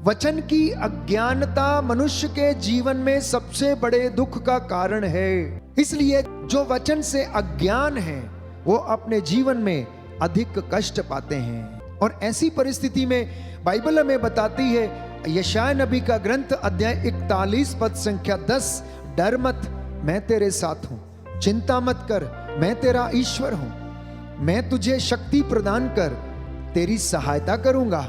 S2: वचन की अज्ञानता मनुष्य के जीवन में सबसे बड़े दुख का कारण है। इसलिए जो वचन से अज्ञान है वो अपने जीवन में अधिक कष्ट पाते हैं। और ऐसी परिस्थिति में बाइबल हमें बताती है, यशायाह नबी का ग्रंथ अध्याय 41 पद संख्या 10, डर मत, मैं तेरे साथ हूं, चिंता मत कर, मैं तेरा ईश्वर हूं, मैं तुझे शक्ति प्रदान कर तेरी सहायता करूंगा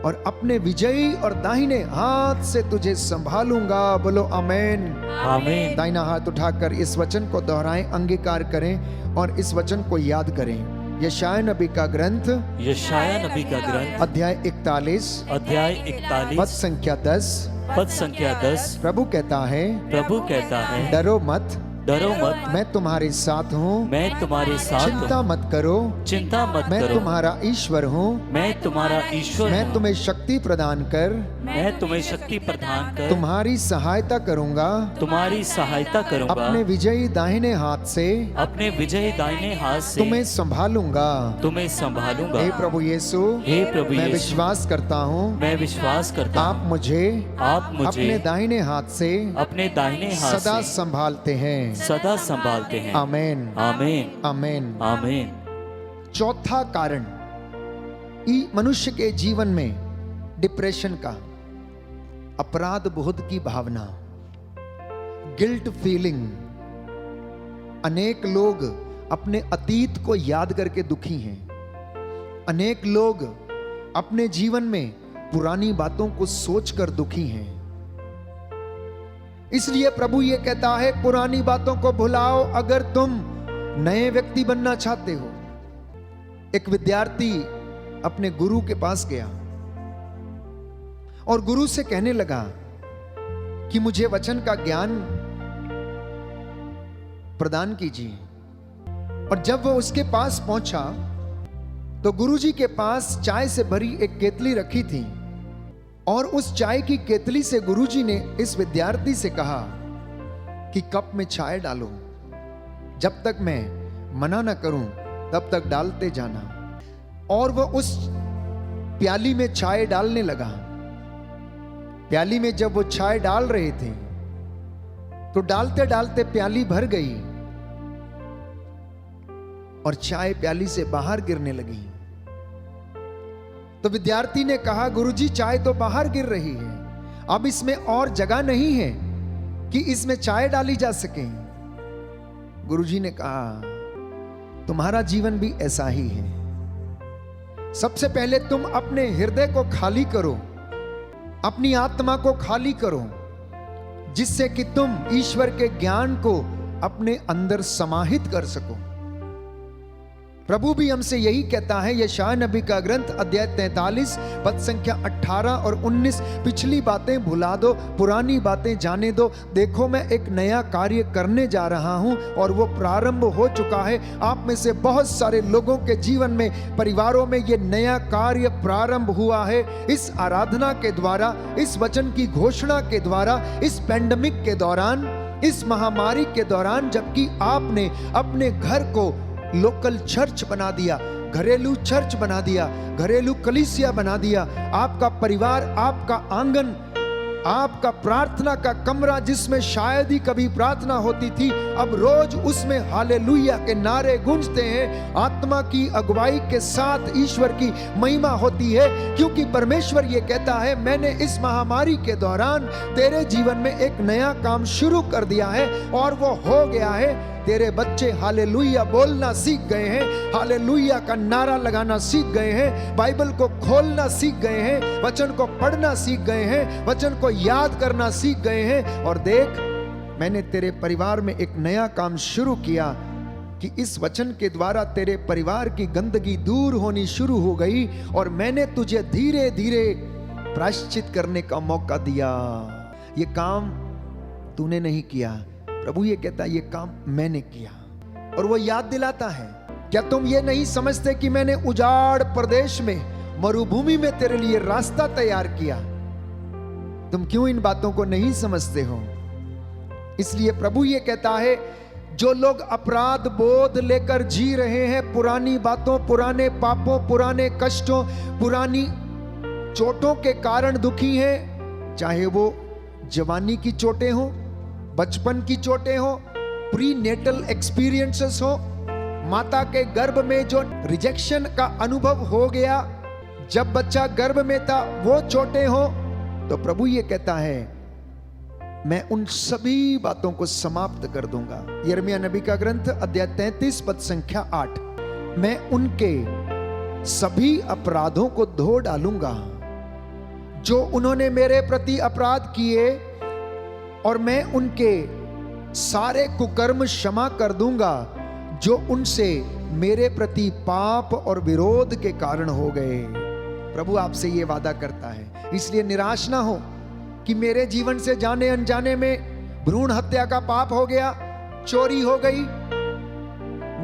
S2: और अपने विजयी और दाहिने हाथ से तुझे संभालूंगा। बोलो आमीन।
S4: आमीन।
S2: दाहिना हाथ उठाकर इस वचन को दोहराएं, अंगीकार करें और इस वचन को याद करें। यशायाह नबी का ग्रंथ,
S4: यशायाह नबी का ग्रंथ
S2: अध्याय 41
S4: अध्याय
S2: पद
S4: 41
S2: संख्या 10,
S4: पद संख्या 10।
S2: प्रभु कहता है,
S4: प्रभु कहता है,
S2: डरो मत,
S4: डरो मत,
S2: मैं तुम्हारे साथ हूँ,
S4: मैं तुम्हारे साथ
S2: चिंता
S4: हूँ,
S2: मत करो,
S4: चिंता मत
S2: मैं
S4: करो,
S2: तुम्हारा ईश्वर हूँ,
S4: मैं तुम्हारा ईश्वर
S2: मैं
S4: हूँ,
S2: तुम्हें शक्ति प्रदान कर
S4: मैं तुम्हें शक्ति प्रदान कर
S2: तुम्हारी सहायता करूंगा,
S4: तुम्हारी सहायता करूंगा,
S2: अपने विजयी दाहिने हाथ से
S4: अपने विजयी दाहिने हाथ से
S2: तुम्हें संभालूंगा।
S4: तुम्हें संभालूंगा।
S2: हे प्रभु यीशु,
S4: हे प्रभु
S2: मैं
S4: यीशु,
S2: विश्वास करता हूँ
S4: मैं विश्वास करता हूँ,
S2: आप मुझे
S4: आप मुझे
S2: अपने दाहिने हाथ से
S4: अपने दाहिने हाथ
S2: सदा
S4: से
S2: संभालते हैं।
S4: सदा संभालते हैं।
S2: आमीन,
S4: आमीन,
S2: आमीन।
S4: आमीन।
S2: चौथा कारण मनुष्य के जीवन में डिप्रेशन का, अपराध बोध की भावना, गिल्ट फीलिंग। अनेक लोग अपने अतीत को याद करके दुखी हैं। अनेक लोग अपने जीवन में पुरानी बातों को सोचकर दुखी हैं। इसलिए प्रभु ये कहता है, पुरानी बातों को भुलाओ अगर तुम नए व्यक्ति बनना चाहते हो। एक विद्यार्थी अपने गुरु के पास गया और गुरु से कहने लगा कि मुझे वचन का ज्ञान प्रदान कीजिए। और जब वो उसके पास पहुंचा तो गुरुजी के पास चाय से भरी एक केतली रखी थी और उस चाय की केतली से गुरुजी ने इस विद्यार्थी से कहा कि कप में चाय डालो, जब तक मैं मना ना करूं तब तक डालते जाना। और वो उस प्याली में चाय डालने लगा। प्याली में जब वो चाय डाल रहे थे तो डालते डालते प्याली भर गई और चाय प्याली से बाहर गिरने लगी। तो विद्यार्थी ने कहा, गुरुजी चाय तो बाहर गिर रही है, अब इसमें और जगह नहीं है कि इसमें चाय डाली जा सके। गुरुजी ने कहा, तुम्हारा जीवन भी ऐसा ही है। सबसे पहले तुम अपने हृदय को खाली करो, अपनी आत्मा को खाली करो, जिससे कि तुम ईश्वर के ज्ञान को अपने अंदर समाहित कर सको। प्रभु भी हमसे यही कहता है। यशायाह नबी का ग्रंथ अध्याय 43 पद संख्या 18 और 19, पिछली बातें भुला दो, पुरानी बातें जाने दो, देखो मैं एक नया कार्य करने जा रहा हूं और वो प्रारंभ हो चुका है। आप में से बहुत सारे लोगों के जीवन में, परिवारों में ये नया कार्य प्रारंभ हुआ है। इस आराधना के द्वारा, इस वचन की घोषणा के द्वारा, इस पैंडेमिक के दौरान, इस महामारी के दौरान, जबकि आपने अपने घर को लोकल चर्च बना दिया, घरेलू चर्च बना दिया, घरेलू कलीसिया बना दिया। आपका परिवार, आपका आंगन, आपका प्रार्थना का कमरा जिसमें शायद ही कभी प्रार्थना होती थी, अब रोज उसमें हालेलुया के नारे गूंजते हैं। आत्मा की अगुवाई के साथ ईश्वर की महिमा होती है, क्योंकि परमेश्वर ये कहता है, मैंने इस महामारी के दौरान तेरे जीवन में एक नया काम शुरू कर दिया है और वो हो गया है। तेरे बच्चे हालेलुया बोलना सीख गए हैं, हालेलुया का नारा लगाना सीख गए हैं, बाइबल को खोलना सीख गए हैं, वचन को पढ़ना सीख गए हैं, वचन को याद करना सीख गए हैं। और देख, मैंने तेरे परिवार में एक नया काम शुरू किया कि इस वचन के द्वारा तेरे परिवार की गंदगी दूर होनी शुरू हो गई और मैंने तुझे धीरे धीरे प्रायश्चित करने का मौका दिया। ये काम तूने नहीं किया, प्रभु ये कहता है, ये काम मैंने किया। और वो याद दिलाता है, क्या तुम ये नहीं समझते कि मैंने उजाड़ प्रदेश में, मरुभूमि में तेरे लिए रास्ता तैयार किया? तुम क्यों इन बातों को नहीं समझते हो? इसलिए प्रभु ये कहता है, जो लोग अपराध बोध लेकर जी रहे हैं, पुरानी बातों, पुराने पापों, पुराने कष्टों, पुरानी चोटों के कारण दुखी हैं, चाहे वो जवानी की चोटें हो, बचपन की चोटें हो, प्री नेटल एक्सपीरियंसेस हो, माता के गर्भ में जो रिजेक्शन का अनुभव हो गया जब बच्चा गर्भ में था, वो चोटें हो, तो प्रभु ये कहता है, मैं उन सभी बातों को समाप्त कर दूंगा। यिर्मयाह नबी का ग्रंथ अध्याय 33 पद संख्या 8, मैं उनके सभी अपराधों को धो डालूंगा जो उन्होंने मेरे प्रति अपराध किए, और मैं उनके सारे कुकर्म क्षमा कर दूंगा जो उनसे मेरे प्रति पाप और विरोध के कारण हो गए। प्रभु आपसे ये वादा करता है, इसलिए निराश ना हो कि मेरे जीवन से जाने अनजाने में भ्रूण हत्या का पाप हो गया, चोरी हो गई,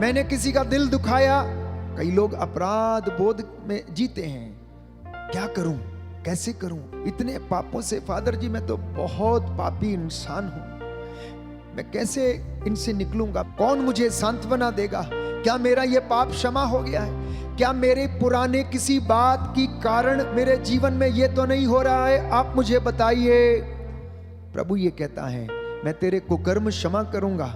S2: मैंने किसी का दिल दुखाया। कई लोग अपराध बोध में जीते हैं, क्या करूं, कैसे करूं, इतने पापों से, फादर जी मैं तो बहुत पापी इंसान हूं, मैं कैसे इनसे निकलूंगा, कौन मुझे सांत्वना देगा, क्या मेरा ये पाप क्षमा हो गया है, क्या मेरे पुराने किसी बात की कारण मेरे जीवन में ये तो नहीं हो रहा है, आप मुझे बताइए। प्रभु ये कहता है, मैं तेरे कुकर्म क्षमा करूंगा,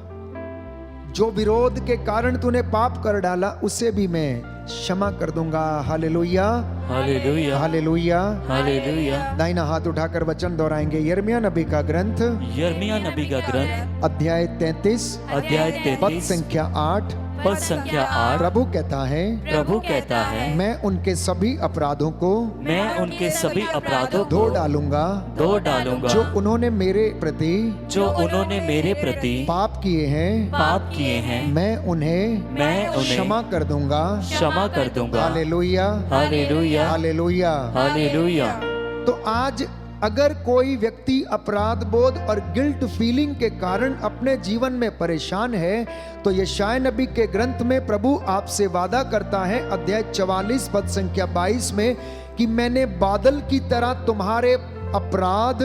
S2: जो विरोध के कारण तूने पाप कर डाला उसे भी मैं क्षमा कर दूंगा। Hallelujah,
S4: hallelujah,
S2: hallelujah,
S4: hallelujah.
S2: दाहिना हाथ उठाकर वचन दोहराएंगे। यिर्मयाह नबी का ग्रंथ,
S4: यिर्मयाह नबी का ग्रंथ
S2: अध्याय 33
S4: अध्याय
S2: पद
S4: 33
S2: संख्या 8,
S4: पद संख्या 8।
S2: प्रभु कहता है,
S4: प्रभु कहता है,
S2: मैं उनके सभी अपराधों को,
S4: मैं उनके सभी अपराधों
S2: धो
S4: को
S2: डालूंगा
S4: धो डालूंगा
S2: जो उन्होंने मेरे प्रति,
S4: जो उन्होंने मेरे प्रति
S2: पाप किए हैं,
S4: पाप किए हैं,
S2: मैं उन्हें क्षमा कर दूंगा।
S4: क्षमा कर दूंगा।
S2: Hallelujah,
S4: hallelujah,
S2: hallelujah.
S4: हालेलुया।
S2: तो आज अगर कोई व्यक्ति अपराध बोध और गिल्ट फीलिंग के कारण अपने जीवन में परेशान है, तो यशायाह नबी के ग्रंथ में प्रभु आपसे वादा करता है अध्याय 44 पद संख्या 22 में कि मैंने बादल की तरह तुम्हारे अपराध,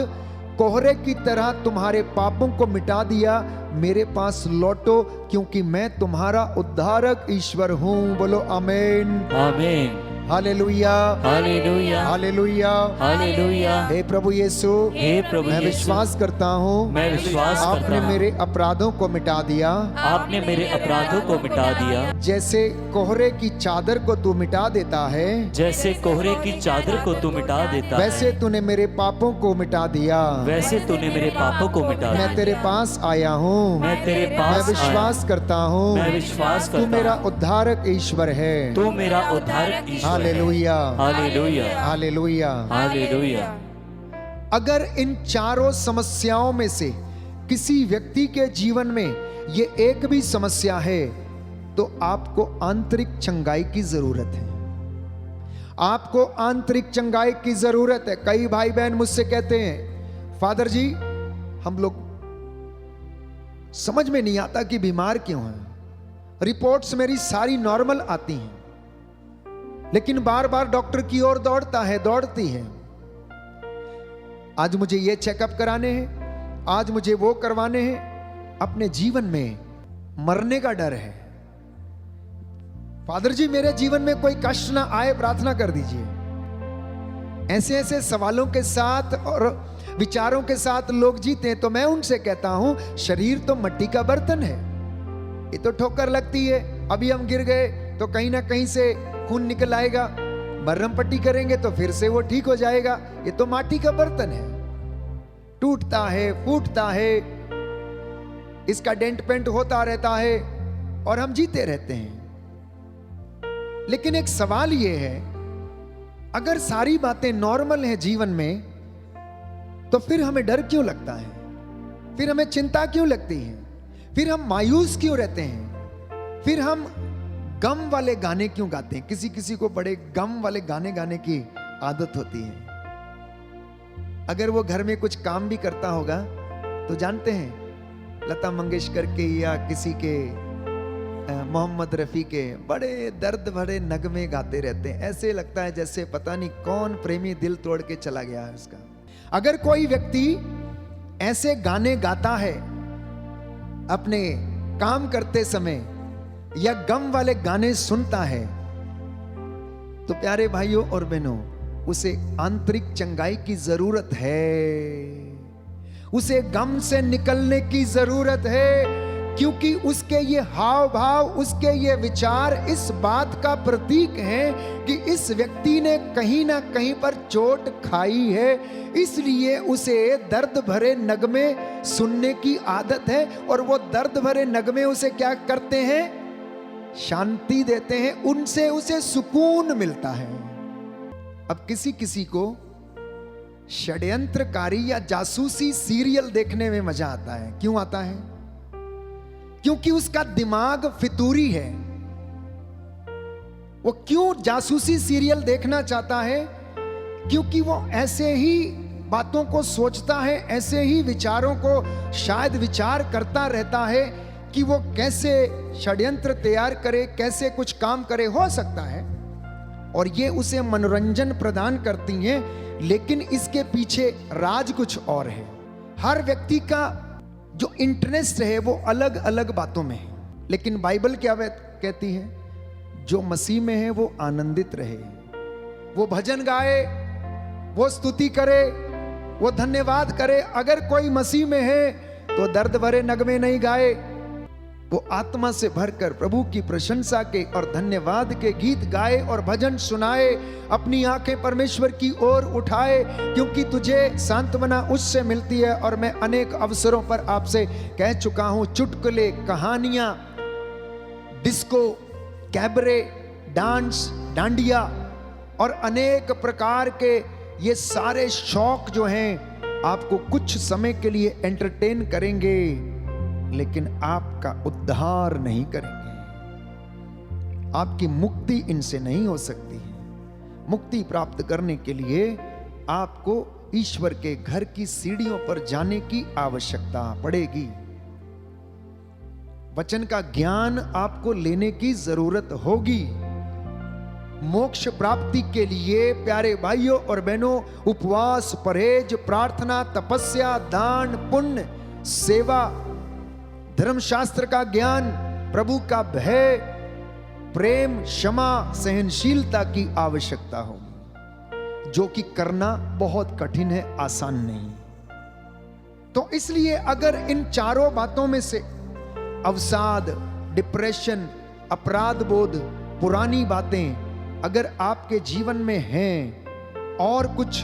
S2: कोहरे की तरह तुम्हारे पापों को मिटा दिया, मेरे पास लौटो क्योंकि मैं तुम्हारा उद्धारक ईश्वर हूं। बोलो आमीन,
S4: आमीन,
S2: हालेलुया,
S4: हालेलुया,
S2: हालेलुया,
S4: हालेलुया।
S2: हे प्रभु यीशु,
S4: हे प्रभु
S2: मैं
S4: यीशु,
S2: विश्वास करता हूँ,
S4: मैं विश्वास
S2: आपने
S4: करता हूँ,
S2: मेरे अपराधों को मिटा दिया,
S4: आपने मेरे अपराधों को मिटा दिया।
S2: जैसे कोहरे की चादर को तू मिटा देता है,
S4: जैसे कोहरे की चादर को तू मिटा देता
S2: वैसे
S4: है,
S2: तूने मेरे पापों को मिटा दिया।
S4: वैसे तूने मेरे पापों को मिटा
S2: मैं
S4: दिया।
S2: तेरे पास आया हूँ,
S4: मैं तेरे
S2: मैं
S4: पास
S2: विश्वास करता हूँ,
S4: मैं विश्वास
S2: तू
S4: करता
S2: मेरा
S4: हूँ,
S2: उद्धारक ईश्वर है।
S4: तू मेरा उद्धारक ईश्वर है।
S2: Hallelujah,
S4: hallelujah,
S2: hallelujah.
S4: हालेलुया।
S2: अगर इन चारों समस्याओं में से किसी व्यक्ति के जीवन में ये एक भी समस्या है, तो आपको आंतरिक चंगाई की जरूरत है। आपको आंतरिक चंगाई की जरूरत है। कई भाई बहन मुझसे कहते हैं, फादर जी हम लोग समझ में नहीं आता कि बीमार क्यों हैं, रिपोर्ट्स मेरी सारी नॉर्मल आती हैं, लेकिन बार बार डॉक्टर की ओर दौड़ता है, दौड़ती है। आज मुझे ये चेकअप कराने हैं, आज मुझे वो करवाने हैं। अपने जीवन में मरने का डर है, फादर जी मेरे जीवन में कोई कष्ट ना आए, प्रार्थना कर दीजिए। ऐसे ऐसे सवालों के साथ और विचारों के साथ लोग जीते हैं। तो मैं उनसे कहता हूं, शरीर तो मिट्टी का बर्तन है, ये तो ठोकर लगती है, अभी हम गिर गए तो कहीं ना कहीं से खून निकल आएगा, मरहम पट्टी करेंगे तो फिर से वो ठीक हो जाएगा। ये तो माटी का बर्तन है, टूटता है, फूटता है, इसका डेंट पेंट होता रहता है और हम जीते रहते हैं। लेकिन एक सवाल ये है, अगर सारी बातें नॉर्मल हैं जीवन में, तो फिर हमें डर क्यों लगता है? फिर हमें चिंता क्यों लगती है? फिर हम मायूस क्यों रहते हैं? फिर हम गम वाले गाने क्यों गाते हैं? किसी किसी को बड़े गम वाले गाने गाने की आदत होती है। अगर वो घर में कुछ काम भी करता होगा तो जानते हैं, लता मंगेशकर के या किसी के मोहम्मद रफ़ी के बड़े दर्द भरे नगमे गाते रहते हैं। ऐसे लगता है जैसे पता नहीं कौन प्रेमी दिल तोड़ के चला गया है उसका। अगर कोई व्यक्ति ऐसे गाने गाता है अपने काम करते समय या गम वाले गाने सुनता है, तो प्यारे भाइयों और बहनों, उसे आंतरिक चंगाई की जरूरत है, उसे गम से निकलने की जरूरत है, क्योंकि उसके ये हाव भाव, उसके ये विचार इस बात का प्रतीक हैं कि इस व्यक्ति ने कहीं ना कहीं पर चोट खाई है, इसलिए उसे दर्द भरे नगमे सुनने की आदत है। और वो दर्द भरे नगमे उसे क्या करते हैं? शांति देते हैं, उनसे उसे सुकून मिलता है। अब किसी किसी को षड्यंत्रकारी या जासूसी सीरियल देखने में मजा आता है। क्यों आता है? क्योंकि उसका दिमाग फितूरी है। वो क्यों जासूसी सीरियल देखना चाहता है? क्योंकि वो ऐसे ही बातों को सोचता है, ऐसे ही विचारों को शायद विचार करता रहता है कि वो कैसे षड्यंत्र तैयार करे, कैसे कुछ काम करे। हो सकता है और ये उसे मनोरंजन प्रदान करती हैं, लेकिन इसके पीछे राज कुछ और है। हर व्यक्ति का जो इंटरेस्ट है वो अलग अलग बातों में है, लेकिन बाइबल क्या कहती है? जो मसीह में है वो आनंदित रहे, वो भजन गाए, वो स्तुति करे, वो धन्यवाद करे। अगर कोई मसीह में है तो दर्द भरे नगमे नहीं गाए, वो आत्मा से भरकर प्रभु की प्रशंसा के और धन्यवाद के गीत गाए और भजन सुनाए, अपनी आंखें परमेश्वर की ओर उठाए, क्योंकि तुझे सांत्वना उससे मिलती है। और मैं अनेक अवसरों पर आपसे कह चुका हूं, चुटकुले, कहानियां, डिस्को, कैबरे, डांस, डांडिया और अनेक प्रकार के ये सारे शौक जो हैं आपको कुछ समय के लिए एंटरटेन करेंगे, लेकिन आपका उद्धार नहीं करेंगे। आपकी मुक्ति इनसे नहीं हो सकती है। मुक्ति प्राप्त करने के लिए आपको ईश्वर के घर की सीढ़ियों पर जाने की आवश्यकता पड़ेगी। वचन का ज्ञान आपको लेने की जरूरत होगी। मोक्ष प्राप्ति के लिए प्यारे भाइयों और बहनों, उपवास, परहेज, प्रार्थना, तपस्या, दान, पुण्य, सेवा, धर्मशास्त्र का ज्ञान, प्रभु का भय, प्रेम, क्षमा, सहनशीलता की आवश्यकता होगी, जो कि करना बहुत कठिन है, आसान नहीं। तो इसलिए अगर इन चारों बातों में से अवसाद, डिप्रेशन, अपराध बोध, पुरानी बातें अगर आपके जीवन में हैं और कुछ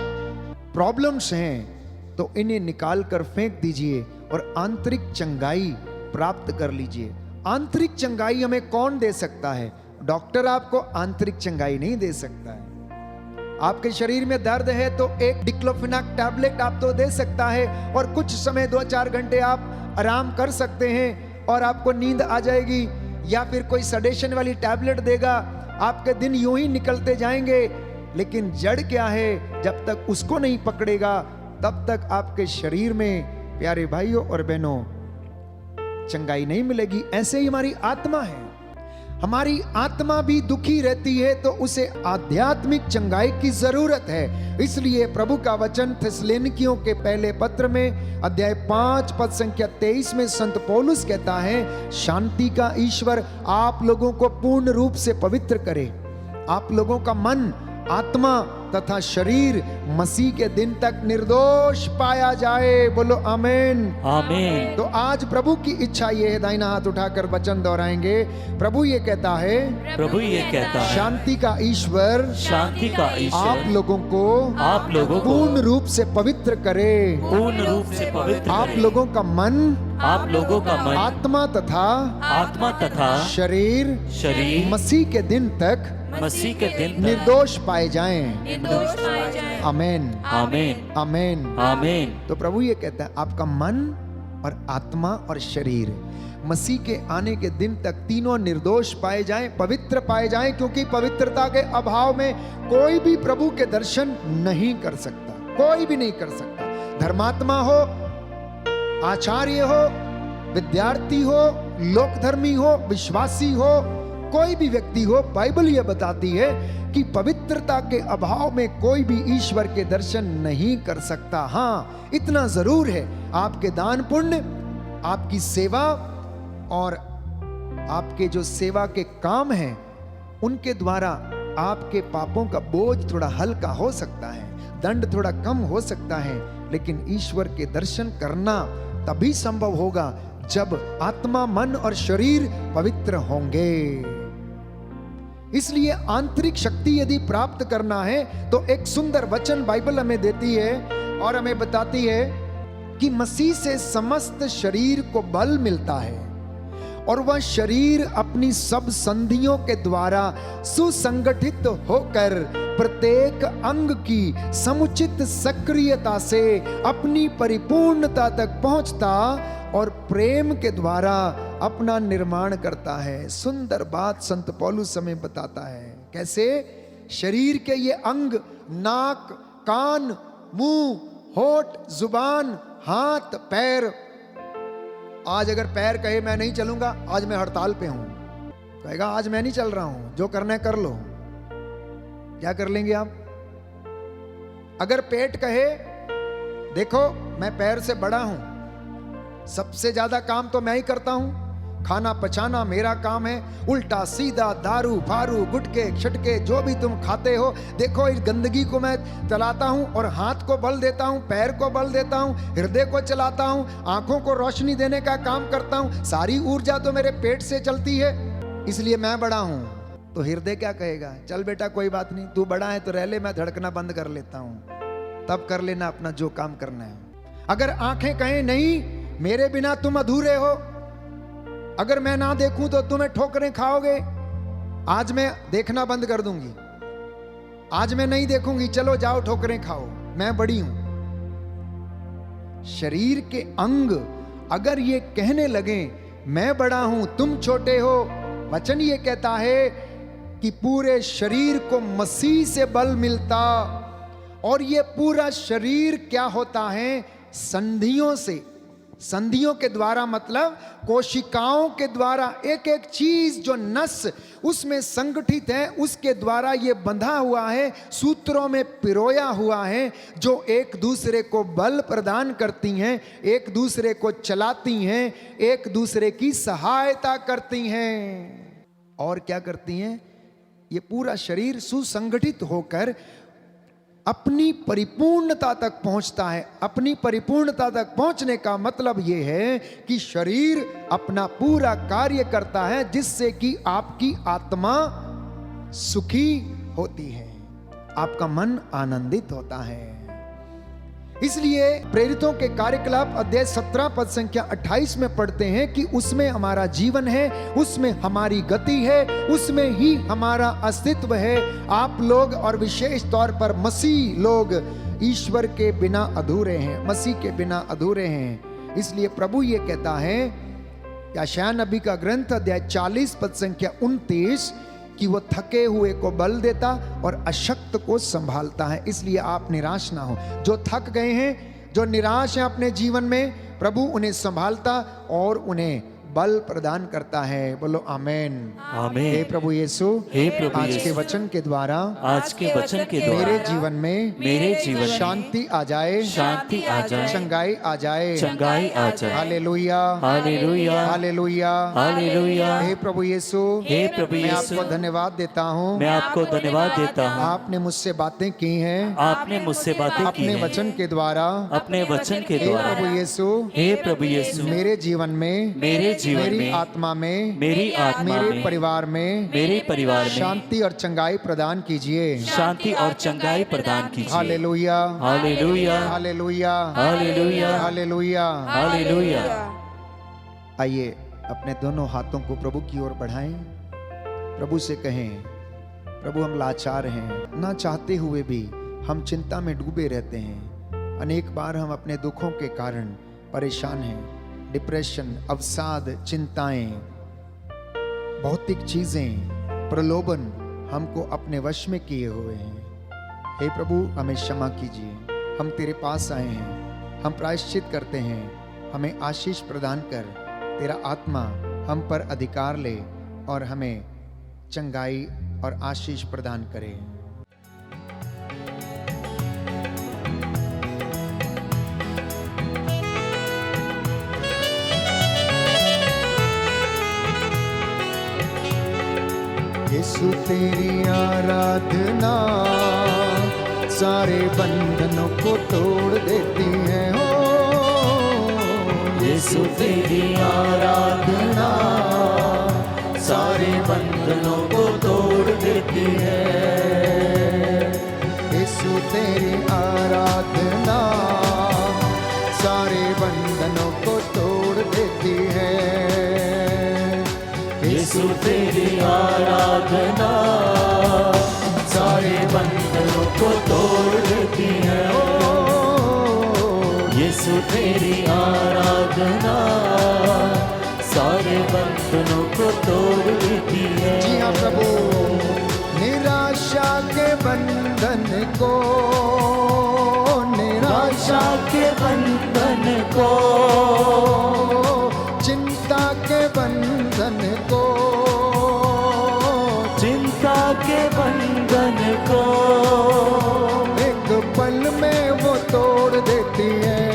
S2: प्रॉब्लम्स हैं, तो इन्हें निकाल कर फेंक दीजिए और आंतरिक चंगाई प्राप्त कर लीजिए। आंतरिक चंगाई हमें कौन दे सकता है? डॉक्टर आपको आंतरिक चंगाई नहीं दे सकता है। आपके शरीर में दर्द है तो एक डिक्लोफेनाक टैबलेट आप तो दे सकता है और कुछ समय 2-4 घंटे आप आराम कर सकते हैं और आपको नींद आ जाएगी, या फिर कोई सडेशन वाली टैबलेट देगा, आपके दिन यूं ही निकलते जाएंगे। लेकिन जड़ क्या है? जब तक उसको नहीं पकड़ेगा तब तक आपके शरीर में प्यारे भाइयों और बहनों चंगाई नहीं मिलेगी। ऐसे ही हमारी आत्मा है। हमारी आत्मा भी दुखी रहती है तो उसे आध्यात्मिक चंगाई की जरूरत है। इसलिए प्रभु का वचन थिस्सलुनीकियों के पहले पत्र में अध्याय 5 पद संख्या 23 में संत पौलुस कहता है, शांति का ईश्वर आप लोगों को पूर्ण रूप से पवित्र करे, आप लोगों का मन, आत्मा तथा शरीर मसीह के दिन तक निर्दोष पाया जाए। बोलो आमीन।
S4: आमीन।
S2: तो आज प्रभु की इच्छा ये है, दाहिना हाथ उठाकर वचन दोहराएंगे। प्रभु ये कहता है,
S4: प्रभु ये कहता है,
S2: शांति का ईश्वर
S4: शांति का ईश्वर
S2: आप लोगों को पूर्ण रूप से पवित्र करे,
S4: पूर्ण रूप से पवित्र
S2: आप
S4: करे।
S2: लोगों का मन,
S4: आप लोगों का मन,
S2: आत्मा तथा
S4: शरीर
S2: मसीह के दिन तक
S4: मसीह के दिन तक
S2: निर्दोष पाए जाएं।
S3: निर्दोष पाए जाएं।
S2: आमीन,
S4: आमीन,
S2: आमीन,
S4: आमीन।
S2: तो प्रभु ये कहता है, आपका मन और आत्मा और शरीर मसीह के आने के दिन तक तीनों निर्दोष पाए जाएं, पवित्र पाए जाएं, क्योंकि पवित्रता के अभाव में कोई भी प्रभु के दर्शन नहीं कर सकता, कोई भी नहीं कर सकता। धर्मात्मा हो, आचार्य हो, विद्यार्थी हो, लोकधर्मी हो, विश्वासी हो, कोई भी व्यक्ति हो, बाइबल यह बताती है कि पवित्रता के अभाव में कोई भी ईश्वर के दर्शन नहीं कर सकता। हाँ, इतना जरूर है, आपके दान पुण्य, आपकी सेवा और आपके जो सेवा के काम हैं, उनके द्वारा आपके पापों का बोझ थोड़ा हल्का हो सकता है, दंड थोड़ा कम हो सकता है, लेकिन ईश्वर के दर्शन करना तभी संभव होगा जब आत्मा, मन और शरीर पवित्र होंगे। इसलिए आंतरिक शक्ति यदि प्राप्त करना है तो एक सुंदर वचन बाइबल हमें देती है और हमें बताती है कि मसीह से समस्त शरीर को बल मिलता है और वह शरीर अपनी सब संधियों के द्वारा सुसंगठित होकर प्रत्येक अंग की समुचित सक्रियता से अपनी परिपूर्णता तक पहुंचता और प्रेम के द्वारा अपना निर्माण करता है। सुंदर बात संत पौलुस हमें बताता है, कैसे शरीर के ये अंग, नाक, कान, मुंह, होठ, जुबान, हाथ, पैर, आज अगर पैर कहे मैं नहीं चलूंगा, आज मैं हड़ताल पे हूं, कहेगा आज मैं नहीं चल रहा हूं, जो करना है कर लो, क्या कर लेंगे आप? अगर पेट कहे देखो मैं पैर से बड़ा हूं, सबसे ज्यादा काम तो मैं ही करता हूं, खाना पचाना मेरा काम है, उल्टा सीधा दारू फारू गुटके छटके जो भी तुम खाते हो, देखो इस गंदगी को मैं चलाता हूं और हाथ को बल देता हूं, पैर को बल देता हूं, हृदय को चलाता हूं, आंखों को रोशनी देने का काम करता हूं, सारी ऊर्जा तो मेरे पेट से चलती है, इसलिए मैं बड़ा हूं। तो हृदय क्या कहेगा? चल बेटा कोई बात नहीं, तू बड़ा है तो रह ले, मैं धड़कना बंद कर लेता हूं, तब कर लेना अपना जो काम करना है। अगर आंखें कहें नहीं मेरे बिना तुम अधूरे हो, अगर मैं ना देखूं तो तुम्हें ठोकरें खाओगे, आज मैं देखना बंद कर दूंगी, आज मैं नहीं देखूंगी, चलो जाओ ठोकरें खाओ, मैं बड़ी हूं। शरीर के अंग अगर ये कहने लगे मैं बड़ा हूं तुम छोटे हो, वचन ये कहता है कि पूरे शरीर को मसीह से बल मिलता, और ये पूरा शरीर क्या होता है? संधियों से, संधियों के द्वारा मतलब कोशिकाओं के द्वारा, एक एक चीज जो नस उसमें संगठित है उसके द्वारा ये बंधा हुआ है, सूत्रों में पिरोया हुआ है, जो एक दूसरे को बल प्रदान करती हैं, एक दूसरे को चलाती हैं, एक दूसरे की सहायता करती हैं। और क्या करती हैं? ये पूरा शरीर सुसंगठित होकर अपनी परिपूर्णता तक पहुंचता है। अपनी परिपूर्णता तक पहुंचने का मतलब यह है कि शरीर अपना पूरा कार्य करता है जिससे कि आपकी आत्मा सुखी होती है, आपका मन आनंदित होता है। इसलिए प्रेरितों के कार्यकलाप अध्याय 17 पद संख्या 28 में पढ़ते हैं कि उसमें हमारा जीवन है, उसमें हमारी गति है, उसमें ही हमारा अस्तित्व है। आप लोग और विशेष तौर पर मसीह लोग ईश्वर के बिना अधूरे हैं, मसीह के बिना अधूरे हैं। इसलिए प्रभु ये कहता है, यशायाह नबी का ग्रंथ अध्याय 40 पद संख्या 29 कि वो थके हुए को बल देता और अशक्त को संभालता है। इसलिए आप निराश ना हो। जो थक गए हैं, जो निराश हैं अपने जीवन में, प्रभु उन्हें संभालता और उन्हें बल प्रदान करता है। बोलो आमेन। हे
S4: आमीन।
S2: प्रभु यीशु,
S4: हे प्रभु
S2: आज के
S4: यीशु,
S2: वचन के द्वारा
S4: आज के वचन के
S2: मेरे
S4: द्वारा
S2: जीवन में
S4: मेरे जीवन में
S2: शांति आ जाए,
S4: शांति आ जाए,
S2: चंगाई आ जाए।
S4: चंगाई आ जाए।
S2: हालेलुया,
S4: हालेलुया,
S2: हालेलुया,
S4: हालेलुया।
S2: हे प्रभु यीशु,
S4: हे प्रभु
S2: मैं
S4: यीशु,
S2: आपको धन्यवाद देता हूँ।
S4: मैं आपको धन्यवाद देता हूँ।
S2: आपने मुझसे बातें की हैं,
S4: आपने मुझसे बातें की
S2: अपने
S4: हैं।
S2: वचन के द्वारा।
S4: अपने वचन के
S2: हे
S4: द्वारा
S2: प्रभु यीशु,
S4: हे प्रभु यीशु,
S2: मेरे जीवन में,
S4: मेरे जीवन
S2: मेरी
S4: में,
S2: आत्मा में,
S4: मेरी आत्मा
S2: मेरे
S4: में,
S2: परिवार में
S4: मेरे परिवार में
S2: शांति और चंगाई प्रदान कीजिए।
S4: शांति और चंगाई प्रदान कीजिए।
S2: Hallelujah,
S4: hallelujah,
S2: hallelujah,
S4: hallelujah,
S2: hallelujah.
S4: Hallelujah.
S2: आइए अपने दोनों हाथों को प्रभु की ओर बढ़ाएं, प्रभु से कहें, प्रभु हम लाचार हैं, ना चाहते हुए भी हम चिंता में डूबे रहते हैं। अनेक बार हम अपने दुखों के कारण परेशान हैं। डिप्रेशन, अवसाद, चिंताएं, भौतिक चीजें, प्रलोभन हमको अपने वश में किए हुए हैं। हे प्रभु हमें क्षमा कीजिए। हम तेरे पास आए हैं, हम प्रायश्चित करते हैं, हमें आशीष प्रदान कर तेरा आत्मा हम पर अधिकार ले और हमें चंगाई और आशीष प्रदान करे। यीशु तेरी आराधना सारे बंधनों को तोड़ देती है। हो
S4: यीशु तेरी आराधना सारे बंधनों को तोड़ देती है।
S2: यीशु तेरी आराधना सारे बंधनों को तोड़ देती है।
S4: यीशु तेरी आराधना सारे बंधनों को तोड़ देती है। यीशु तेरी आराधना सारे बंधनों को तोड़ देती है।
S2: जी हाँ प्रभु, निराशा के बंधन को,
S4: निराशा के बंधन को,
S2: चिंता के बंधन को,
S4: चिंता के बंधन को
S2: एक पल में वो तोड़ देती है।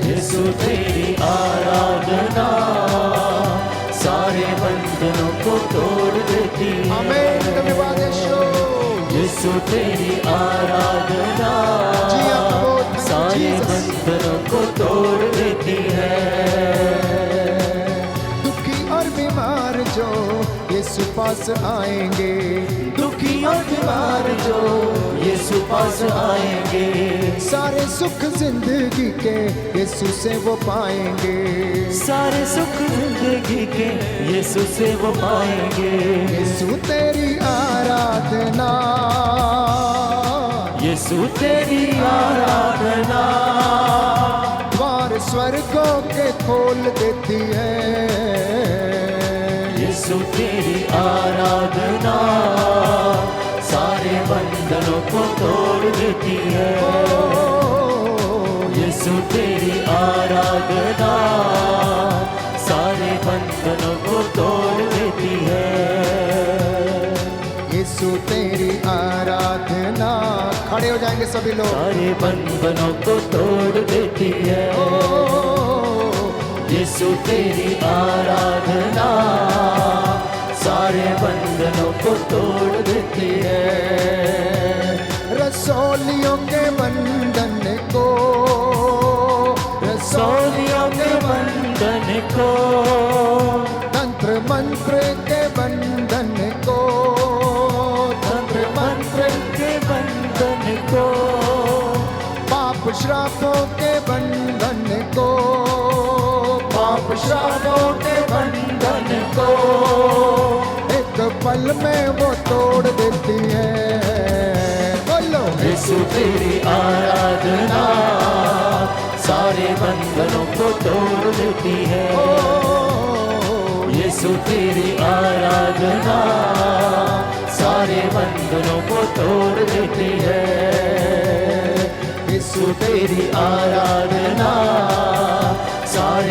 S4: यीशु तेरी आराधना सारे बंधनों को तोड़ देती है।
S2: आमीन। धन्यवाद यीशु।
S4: यीशु तेरी आराधना
S2: जी हाँ प्रभु,
S4: सारे
S2: जीसस।
S4: बंधनों को तोड़ देती है।
S2: दुखी और बीमार जो यीशु पास आएंगे,
S4: दुखी और बीमार जो यीशु पास आएंगे,
S2: सारे सुख जिंदगी के यीशु से वो पाएंगे।
S4: सारे सुख जिंदगी के यीशु से वो पाएंगे।
S2: यीशु तेरी आराधना,
S4: यीशु तेरी आराधना
S2: द्वार स्वर्गों के खोल देती है।
S4: यीशु तेरी आराधना सारे बंधनों को तोड़ देती है। यीशु तेरी आराधना सारे बंधनों को तोड़ देती है।
S2: यीशु तेरी आराधना, खड़े हो जाएंगे सभी लोग।
S4: सारे बंधनों को तोड़ देती है। यीशु तेरी आराधना सारे बंधनों को तोड़ देती है।
S2: रसोलियों के बंधन को,
S4: रसोलियों के बंधन को,
S2: तंत्र मंत्र के बंधन को,
S4: तंत्र मंत्र के बंधन को,
S2: पाप श्रापों के बंधन को, पाप श्रापों के बंधन को एक पल में वो तोड़ देती है। बोलो
S4: यीशु तेरी आराधना सारे बंधनों को तोड़ देती है। यीशु तेरी आराधना सारे बंधनों को तोड़ देती है। यीशु तेरी आराधना सारे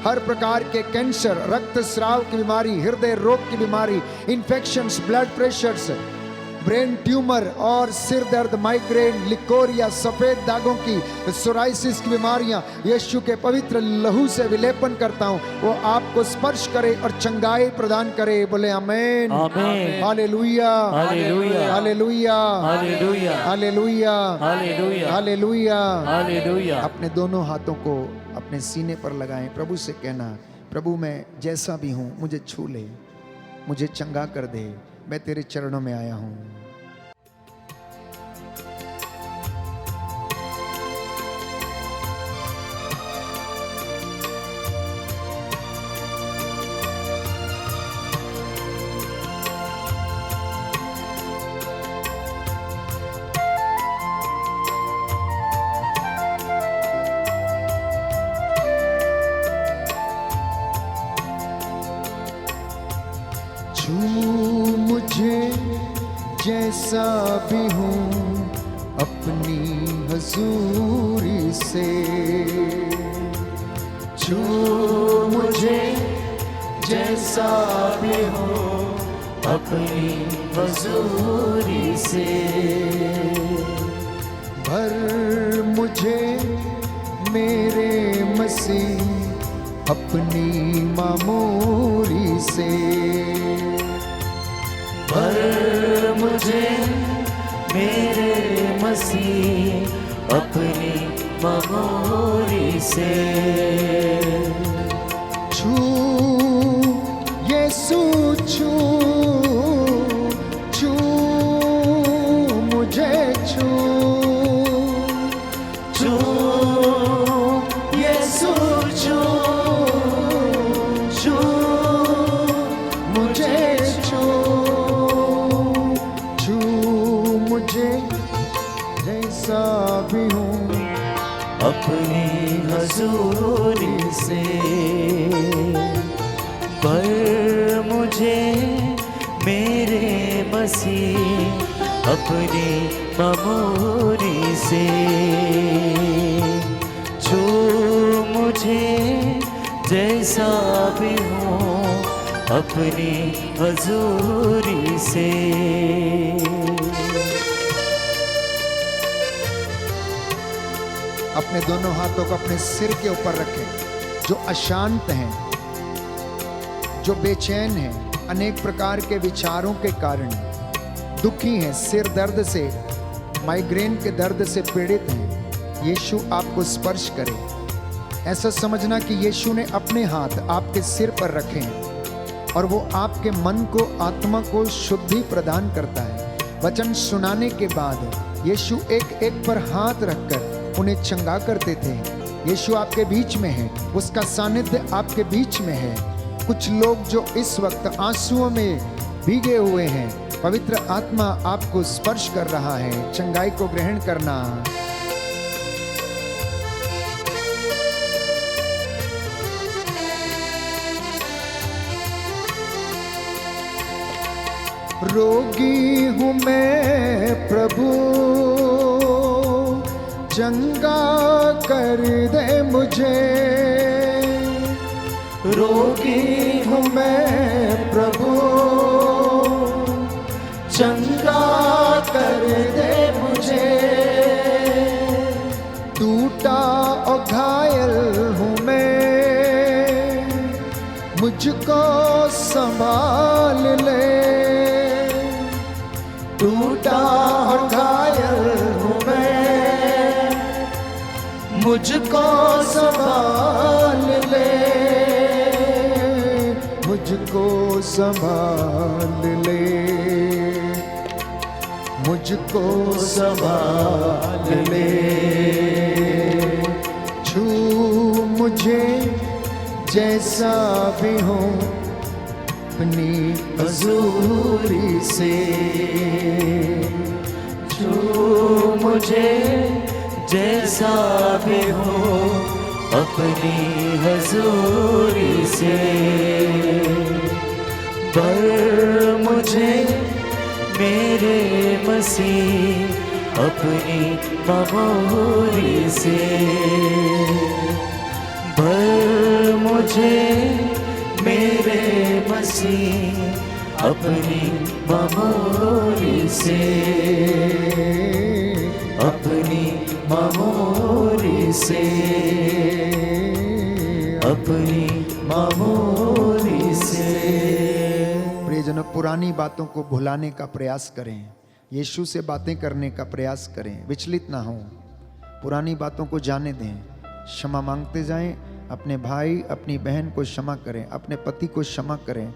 S2: हर प्रकार के कैंसर, रक्तस्राव की बीमारी, हृदय रोग की बीमारी, infections, blood pressures, brain tumour और सिर दर्द, माइग्रेन, लिकोरिया, सफेद दागों की, सोराइसिस की बीमारियां यीशु के पवित्र लहू से विलेपन करता हूं। वो आपको स्पर्श करे और चंगाई प्रदान करे। बोले आमीन,
S4: आमीन,
S2: hallelujah,
S4: hallelujah,
S2: hallelujah,
S4: hallelujah,
S2: hallelujah,
S4: hallelujah,
S2: hallelujah.
S4: Hallelujah.
S2: अपने दोनों हाथों को अपने सीने पर लगाएं। प्रभु से कहना, प्रभु मैं जैसा भी हूं मुझे छू ले, मुझे चंगा कर दे, मैं तेरे चरणों में आया हूं। छू मुझे जैसा भी हूँ अपनी हजूरी से, छू मुझे जैसा भी हूँ अपनी हजूरी से, भर मुझे मेरे मसीह अपनी मामूरी से,
S4: भर मुझे मेरे मसीह अपनी मामूरी से,
S2: छू यीशु छू, छू मुझे छू,
S4: छू यीशु छू, छू
S2: मुझे छू, छू मुझे जैसा भी हूँ
S4: अपनी हजूरी से, पर मुझे मेरे मसीह अपनी मामूरी से, छू मुझे जैसा भी हूँ अपनी हजूरी से।
S2: अपने दोनों हाथों को अपने सिर के ऊपर रखें। जो अशांत हैं, जो बेचैन हैं, अनेक प्रकार के विचारों के कारण दुखी हैं, सिर दर्द से, माइग्रेन के दर्द से पीड़ित हैं, यीशु आपको स्पर्श करे। ऐसा समझना कि यीशु ने अपने हाथ आपके सिर पर रखे हैं और वो आपके मन को, आत्मा को शुद्धि प्रदान करता है। वचन सुनाने के बाद यीशु एक एक पर हाथ रखकर उन्हें चंगा करते थे। यीशु आपके बीच में है, उसका सानिध्य आपके बीच में है। कुछ लोग जो इस वक्त आंसुओं में भीगे हुए हैं, पवित्र आत्मा आपको स्पर्श कर रहा है। चंगाई को ग्रहण करना। रोगी हूँ मैं प्रभु, चंगा कर दे मुझे। रोगी हूँ मैं प्रभु, चंगा कर दे मुझे। टूटा और घायल हूँ मैं, मुझको संभाल ले। टूटा और घायल हूँ मैं, मुझको संभाल ले। मुझको संभाल ले, मुझको संभाल ले। छू मुझे जैसा भी हूँ अपनी हजूरी से।
S4: छू मुझे जैसा भी हूँ अपनी हजूरी से, पर मुझे मेरे मसीह अपनी मामूरी से, पर मुझे मेरे मसीह अपनी ममोरी से, अपनी ममोरी से, अपनी ममोरी से।
S2: प्रियजनों, पुरानी बातों को भुलाने का प्रयास करें, यीशु से बातें करने का प्रयास करें, विचलित ना हो, पुरानी बातों को जाने दें, क्षमा मांगते जाएं, अपने भाई अपनी बहन को क्षमा करें, अपने पति को क्षमा करें,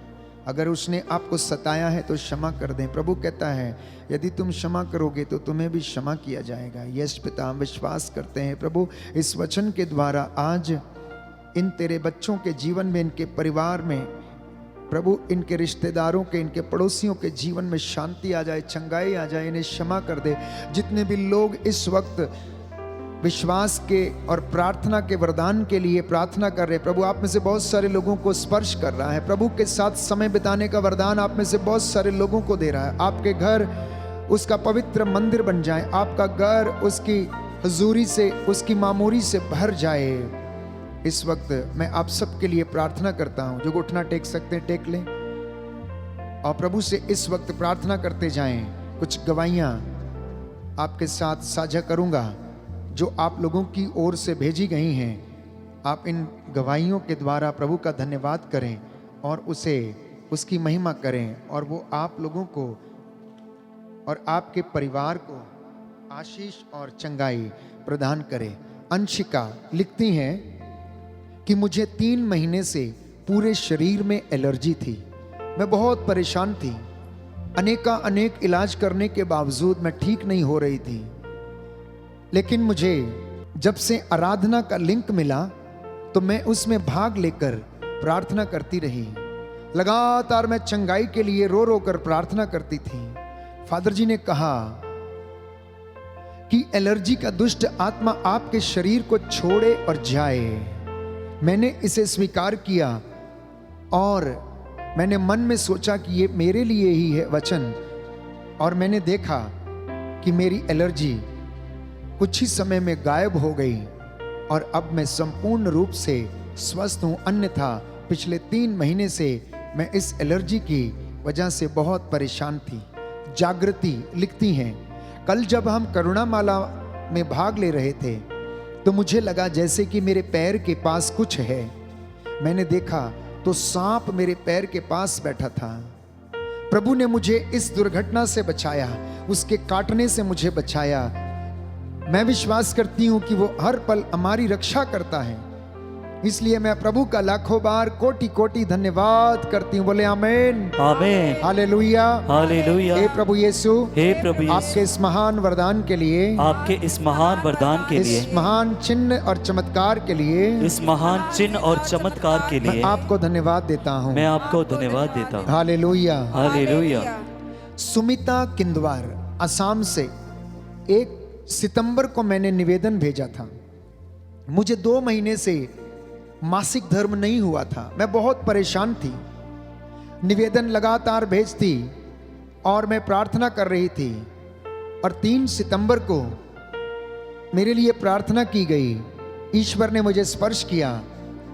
S2: अगर उसने आपको सताया है तो क्षमा कर दें। प्रभु कहता है यदि तुम क्षमा करोगे तो तुम्हें भी क्षमा किया जाएगा। यस पिता, हम विश्वास करते हैं प्रभु इस वचन के द्वारा आज इन तेरे बच्चों के जीवन में, इनके परिवार में प्रभु, इनके रिश्तेदारों के, इनके पड़ोसियों के जीवन में शांति आ जाए, चंगाई आ जाए, इन्हें क्षमा कर दे। जितने भी लोग इस वक्त विश्वास के और प्रार्थना के वरदान के लिए प्रार्थना कर रहे, प्रभु आप में से बहुत सारे लोगों को स्पर्श कर रहा है, प्रभु के साथ समय बिताने का वरदान आप में से बहुत सारे लोगों को दे रहा है। आपके घर उसका पवित्र मंदिर बन जाए, आपका घर उसकी हुजूरी से, उसकी मामूरी से भर जाए। इस वक्त मैं आप सबके लिए प्रार्थना करता हूं, जो घुटना टेक सकते हैं टेक लें और प्रभु से इस वक्त प्रार्थना करते जाएं। कुछ गवाहियां आपके साथ साझा करूंगा जो आप लोगों की ओर से भेजी गई हैं। आप इन गवाहियों के द्वारा प्रभु का धन्यवाद करें और उसे, उसकी महिमा करें और वो आप लोगों को और आपके परिवार को आशीष और चंगाई प्रदान करे। अंशिका लिखती हैं कि मुझे 3 महीने से पूरे शरीर में एलर्जी थी, मैं बहुत परेशान थी, अनेक इलाज करने के बावजूद मैं ठीक नहीं हो रही थी। लेकिन मुझे जब से आराधना का लिंक मिला तो मैं उसमें भाग लेकर प्रार्थना करती रही। लगातार मैं चंगाई के लिए रो रो कर प्रार्थना करती थी। फादर जी ने कहा कि एलर्जी का दुष्ट आत्मा आपके शरीर को छोड़े और जाए। मैंने इसे स्वीकार किया और मैंने मन में सोचा कि ये मेरे लिए ही है वचन, और मैंने देखा कि मेरी एलर्जी कुछ ही समय में गायब हो गई और अब मैं संपूर्ण रूप से स्वस्थ हूं। अन्यथा पिछले 3 महीने से मैं इस एलर्जी की वजह से बहुत परेशान थी। जागृति लिखती हैं, कल जब हम करुणामाला में भाग ले रहे थे तो मुझे लगा जैसे कि मेरे पैर के पास कुछ है। मैंने देखा तो सांप मेरे पैर के पास बैठा था। प्रभु ने मुझे इस दुर्घटना से बचाया, उसके काटने से मुझे बचाया। मैं विश्वास करती हूं कि वो हर पल हमारी रक्षा करता है, इसलिए मैं प्रभु का लाखों बार कोटि कोटि धन्यवाद करती हूं। बोले आमीन,
S4: आमीन,
S2: हालेलुया,
S4: हालेलुया।
S2: हे प्रभु यीशु,
S4: हे प्रभु यीशु,
S2: आपके इस महान वरदान के लिए,
S4: आपके इस महान वरदान के लिए,
S2: इस महान चिन्ह और चमत्कार के लिए,
S4: इस महान चिन्ह और चमत्कार के लिए
S2: मैं आपको धन्यवाद देता हूं।
S4: मैं आपको धन्यवाद देता हूं।
S2: हालेलुया,
S4: हालेलुया।
S2: सुमिता किंदवार असम से 1 सितंबर को मैंने निवेदन भेजा था। मुझे 2 महीने से मासिक धर्म नहीं हुआ था, मैं बहुत परेशान थी। निवेदन लगातार भेजती और मैं प्रार्थना कर रही थी और 3 सितंबर को मेरे लिए प्रार्थना की गई। ईश्वर ने मुझे स्पर्श किया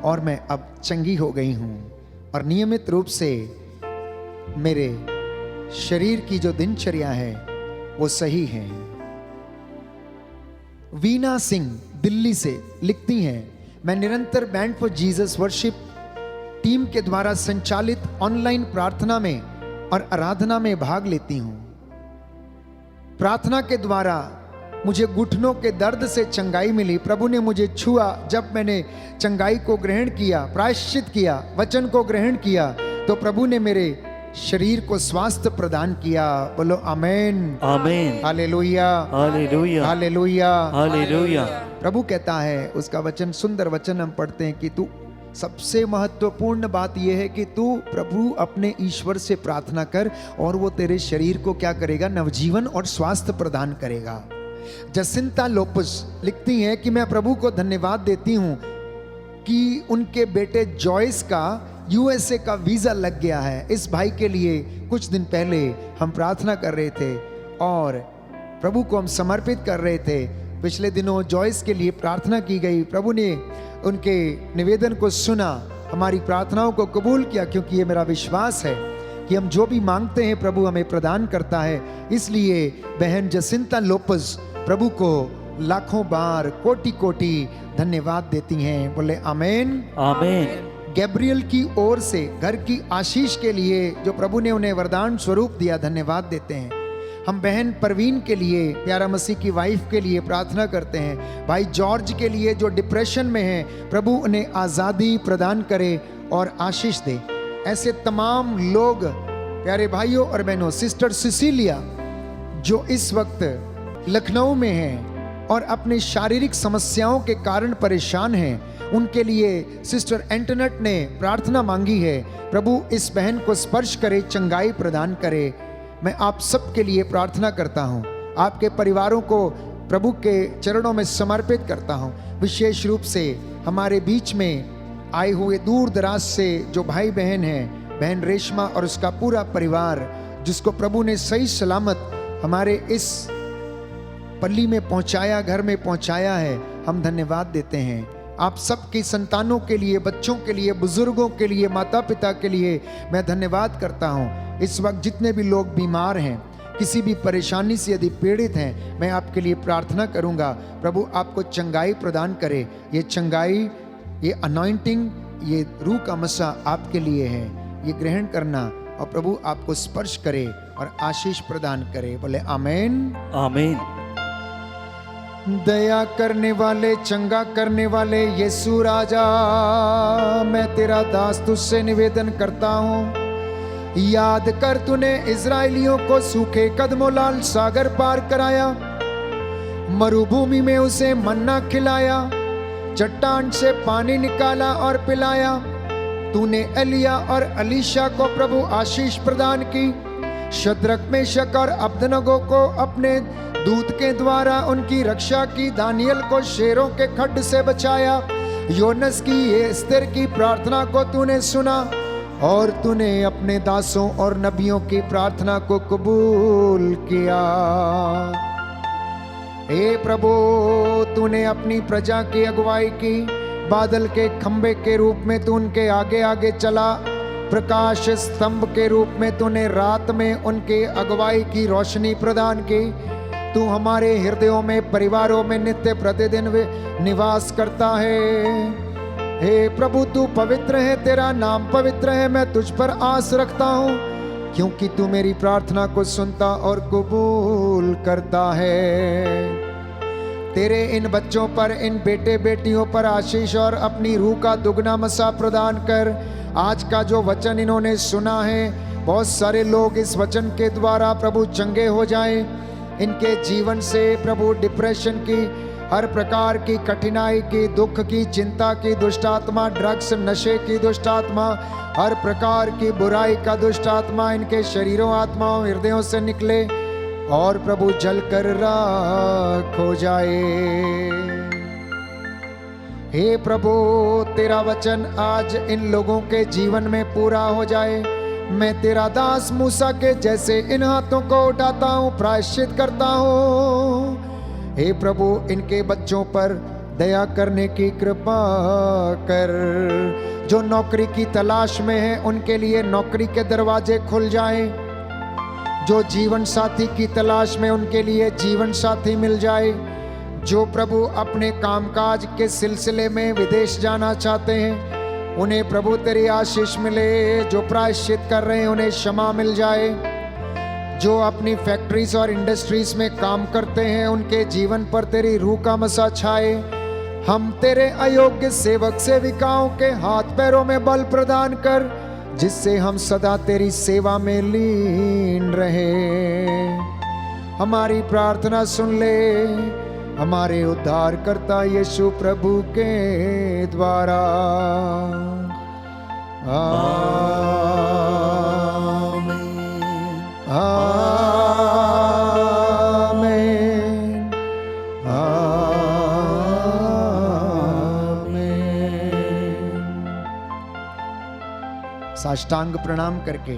S2: और मैं अब चंगी हो गई हूं और नियमित रूप से मेरे शरीर की जो दिनचर्या है वो सही है। वीना सिंह दिल्ली से लिखती हैं, मैं निरंतर band for Jesus worship team के द्वारा संचालित ऑनलाइन प्रार्थना में और आराधना में भाग लेती हूं। प्रार्थना के द्वारा मुझे घुटनों के दर्द से चंगाई मिली। प्रभु ने मुझे छुआ। जब मैंने चंगाई को ग्रहण किया, प्रायश्चित किया, वचन को ग्रहण किया, तो प्रभु ने मेरे शरीर को स्वास्थ्य प्रदान किया। बोलो आमीन,
S4: आमीन,
S2: हालेलुया,
S4: हालेलुया,
S2: हालेलुया,
S4: हालेलुया।
S2: प्रभु कहता है, उसका वचन, सुंदर वचन हम पढ़ते हैं कि तू, सबसे महत्वपूर्ण बात यह है कि तू प्रभु अपने ईश्वर से प्रार्थना कर और वो तेरे शरीर को क्या करेगा? नवजीवन और स्वास्थ्य प्रदान करेगा। जसिंता लोपस लिखती हैं कि मैं प्रभु को धन्यवाद देती हूं कि उनके बेटे जॉयस का यूएसए का वीजा लग गया है। इस भाई के लिए कुछ दिन पहले हम प्रार्थना कर रहे थे और प्रभु को हम समर्पित कर रहे थे। पिछले दिनों जॉयस के लिए प्रार्थना की गई। प्रभु ने उनके निवेदन को सुना हमारी प्रार्थनाओं को कबूल किया, क्योंकि ये मेरा विश्वास है कि हम जो भी मांगते हैं प्रभु हमें प्रदान करता है। इसलिए बहन जसिंता लोपस प्रभु को लाखों बार कोटि कोटि धन्यवाद देती हैं। बोले आमेन।
S4: आमीन।
S2: गैब्रियल की ओर से घर की आशीष के लिए जो प्रभु ने उन्हें वरदान स्वरूप दिया, धन्यवाद देते हैं। हम बहन परवीन के लिए, प्यारा मसीह की वाइफ के लिए प्रार्थना करते हैं। भाई जॉर्ज के लिए जो डिप्रेशन में है, प्रभु उन्हें आज़ादी प्रदान करे और आशीष दे। ऐसे तमाम लोग प्यारे भाइयों और बहनों, सिस्टर सिसिलिया जो इस वक्त लखनऊ में हैं और अपनी शारीरिक समस्याओं के कारण परेशान हैं, उनके लिए सिस्टर एंटोनेट ने प्रार्थना मांगी है। प्रभु इस बहन को स्पर्श करे, चंगाई प्रदान करे। मैं आप सब के लिए प्रार्थना करता हूँ, आपके परिवारों को प्रभु के चरणों में समर्पित करता हूँ। विशेष रूप से हमारे बीच में आए हुए दूर दराज से जो भाई बहन हैं, बहन रेशमा और उसका पूरा परिवार, जिसको प्रभु ने सही सलामत हमारे इस पल्ली में पहुंचाया, घर में पहुंचाया है, हम धन्यवाद देते हैं। आप सबकी संतानों के लिए, बच्चों के लिए, बुजुर्गों के लिए, माता पिता के लिए मैं धन्यवाद करता हूँ। इस वक्त जितने भी लोग बीमार हैं, किसी भी परेशानी से यदि पीड़ित हैं, मैं आपके लिए प्रार्थना करूँगा। प्रभु आपको चंगाई प्रदान करे। ये चंगाई, ये अनॉइंटिंग, ये रूह का मसा आपके लिए है। ये ग्रहण करना और प्रभु आपको स्पर्श करे और आशीष प्रदान करे। बोले आमीन।
S4: आमीन।
S2: दया करने वाले, चंगा करने वाले यीशु राजा, मैं तेरा दास तुझसे निवेदन करता हूँ। याद कर, तूने इजराइलियों को सूखे कदमों लाल सागर पार कराया, मरुभूमि में उसे मन्ना खिलाया, चट्टान से पानी निकाला और पिलाया। तूने एलिया और अलीशा को प्रभु आशीष प्रदान की। शद्रक, मेशक और अबदनगो को अपने दूत के द्वारा उनकी रक्षा की। दानियल को शेरों के खड्ड से बचाया। योनस की, एस्तेर की प्रार्थना को तूने सुना और तूने अपने दासों और नबियों की प्रार्थना को कबूल किया। हे प्रभु, तूने अपनी प्रजा की अगुवाई की। बादल के खंबे के रूप में तू उनके आगे आगे चला। प्रकाश स्तंभ के रूप में तूने रात में उनके अगुवाई की रोशनी प्रदान की। तू हमारे हृदयों में, परिवारों में नित्य प्रतिदिन निवास करता है। हे प्रभु, तू पवित्र है, तेरा नाम पवित्र है। मैं तुझ पर आस रखता हूँ, क्योंकि तू मेरी प्रार्थना को सुनता और कबूल करता है। तेरे इन बच्चों पर, इन बेटे बेटियों पर आशीष और अपनी रूह का दुगना मसा प्रदान कर। आज का जो वचन इन्होंने सुना है, बहुत सारे लोग इस वचन के द्वारा प्रभु चंगे हो जाएं। इनके जीवन से प्रभु डिप्रेशन की, हर प्रकार की कठिनाई की, दुख की, चिंता की दुष्ट आत्मा, ड्रग्स, नशे की दुष्ट आत्मा, हर प्रकार की बुराई का दुष्ट आत्मा इनके शरीरों, आत्माओं, हृदयों से निकले और प्रभु जलकर राख हो जाए। हे प्रभु, तेरा वचन आज इन लोगों के जीवन में पूरा हो जाए। मैं तेरा दास मूसा के जैसे इन हाथों को उठाता हूँ, प्रायश्चित करता हूँ। हे प्रभु, इनके बच्चों पर दया करने की कृपा कर। जो नौकरी की तलाश में है, उनके लिए नौकरी के दरवाजे खुल जाएं। जो जीवन साथी की तलाश में, उनके लिए जीवन साथी मिल जाए। जो प्रभु अपने कामकाज के सिलसिले में विदेश जाना चाहते हैं, उन्हें प्रभु तेरी आशीष मिले। जो प्रायश्चित कर रहे हैं, उन्हें क्षमा मिल जाए। जो अपनी फैक्ट्रीज और इंडस्ट्रीज में काम करते हैं, उनके जीवन पर तेरी रूह का मसा छाए। हम तेरे अयोग्य सेवक सेविकाओं के हाथ पैरों में बल प्रदान कर, जिससे हम सदा तेरी सेवा में लीन रहे। हमारी प्रार्थना सुन ले, हमारे उद्धारकर्ता यीशु प्रभु के द्वारा। आमीन, आमीन, आमीन। साष्टांग प्रणाम करके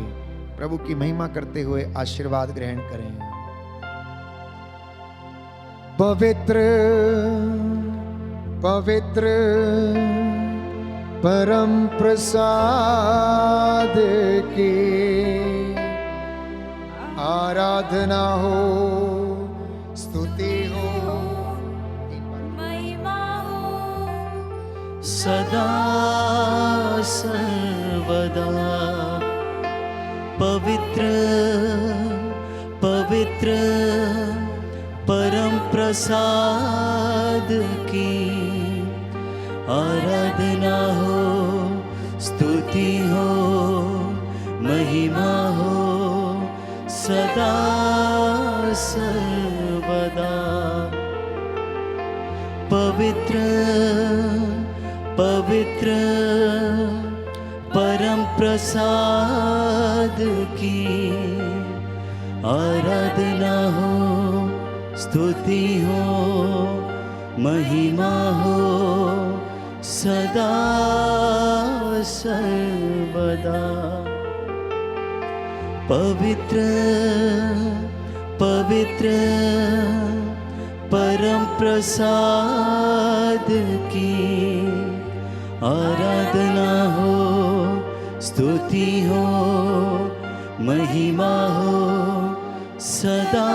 S2: प्रभु की महिमा करते हुए आशीर्वाद ग्रहण करें। पवित्र पवित्र परम प्रसाद की आराधना हो, स्तुति हो,
S3: महिमा हो
S4: सदा सर्वदा। पवित्र पवित्र परम प्रसाद की आराधना हो, स्तुति हो, महिमा हो सदा सर्वदा। पवित्र पवित्र परम प्रसाद की आराधना हो, स्तुति हो, महिमा हो सदा सर्वदा। पवित्र पवित्र परम प्रसाद की आराधना हो, स्तुति हो, महिमा हो सदा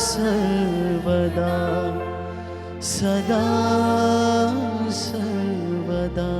S4: सर्वदा, सदा सर्वदा।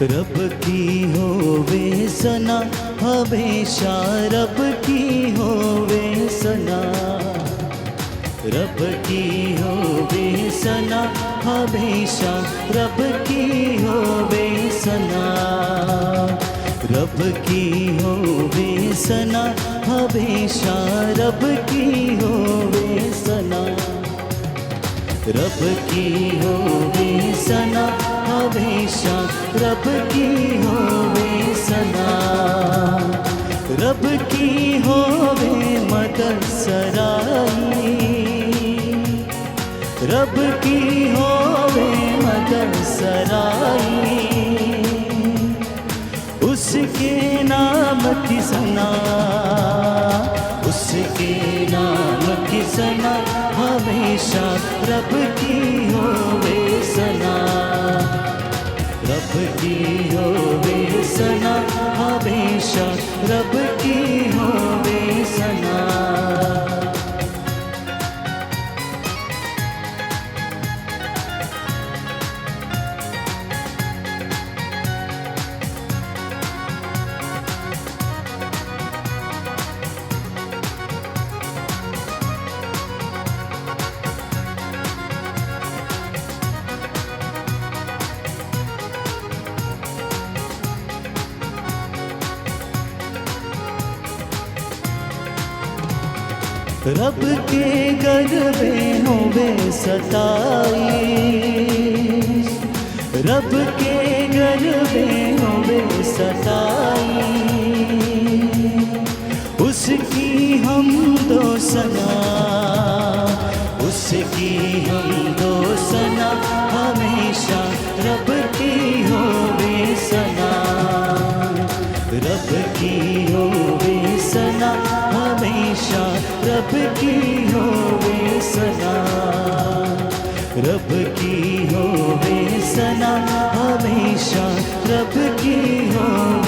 S4: रब की होवे सना हमेशा, रब की होवे सना, रब की होवे सना हमेशा, रब की होवे सना, रब की होवे सना हमेशा, रब की होवे सना, रब की होवे सना हमेशा, रब की होवे सना, रब की होवे मदद सराई, रब की होवे मदद सराई, उसके नाम की सना, उसके नाम की सना हमेशा, रब की होवे सना, रब की होवे सना हमेशा, रब की होवे सना। रब के गरबे होवे सताई, रब के गरबे होवे सताई, उसकी हम दो सना, उसकी हम दो सना हमेशा, रब की होवे सना, रब की होवे सना हमेशा, रब की होवे सना, रब की होवे सना हमेशा, रब की होवे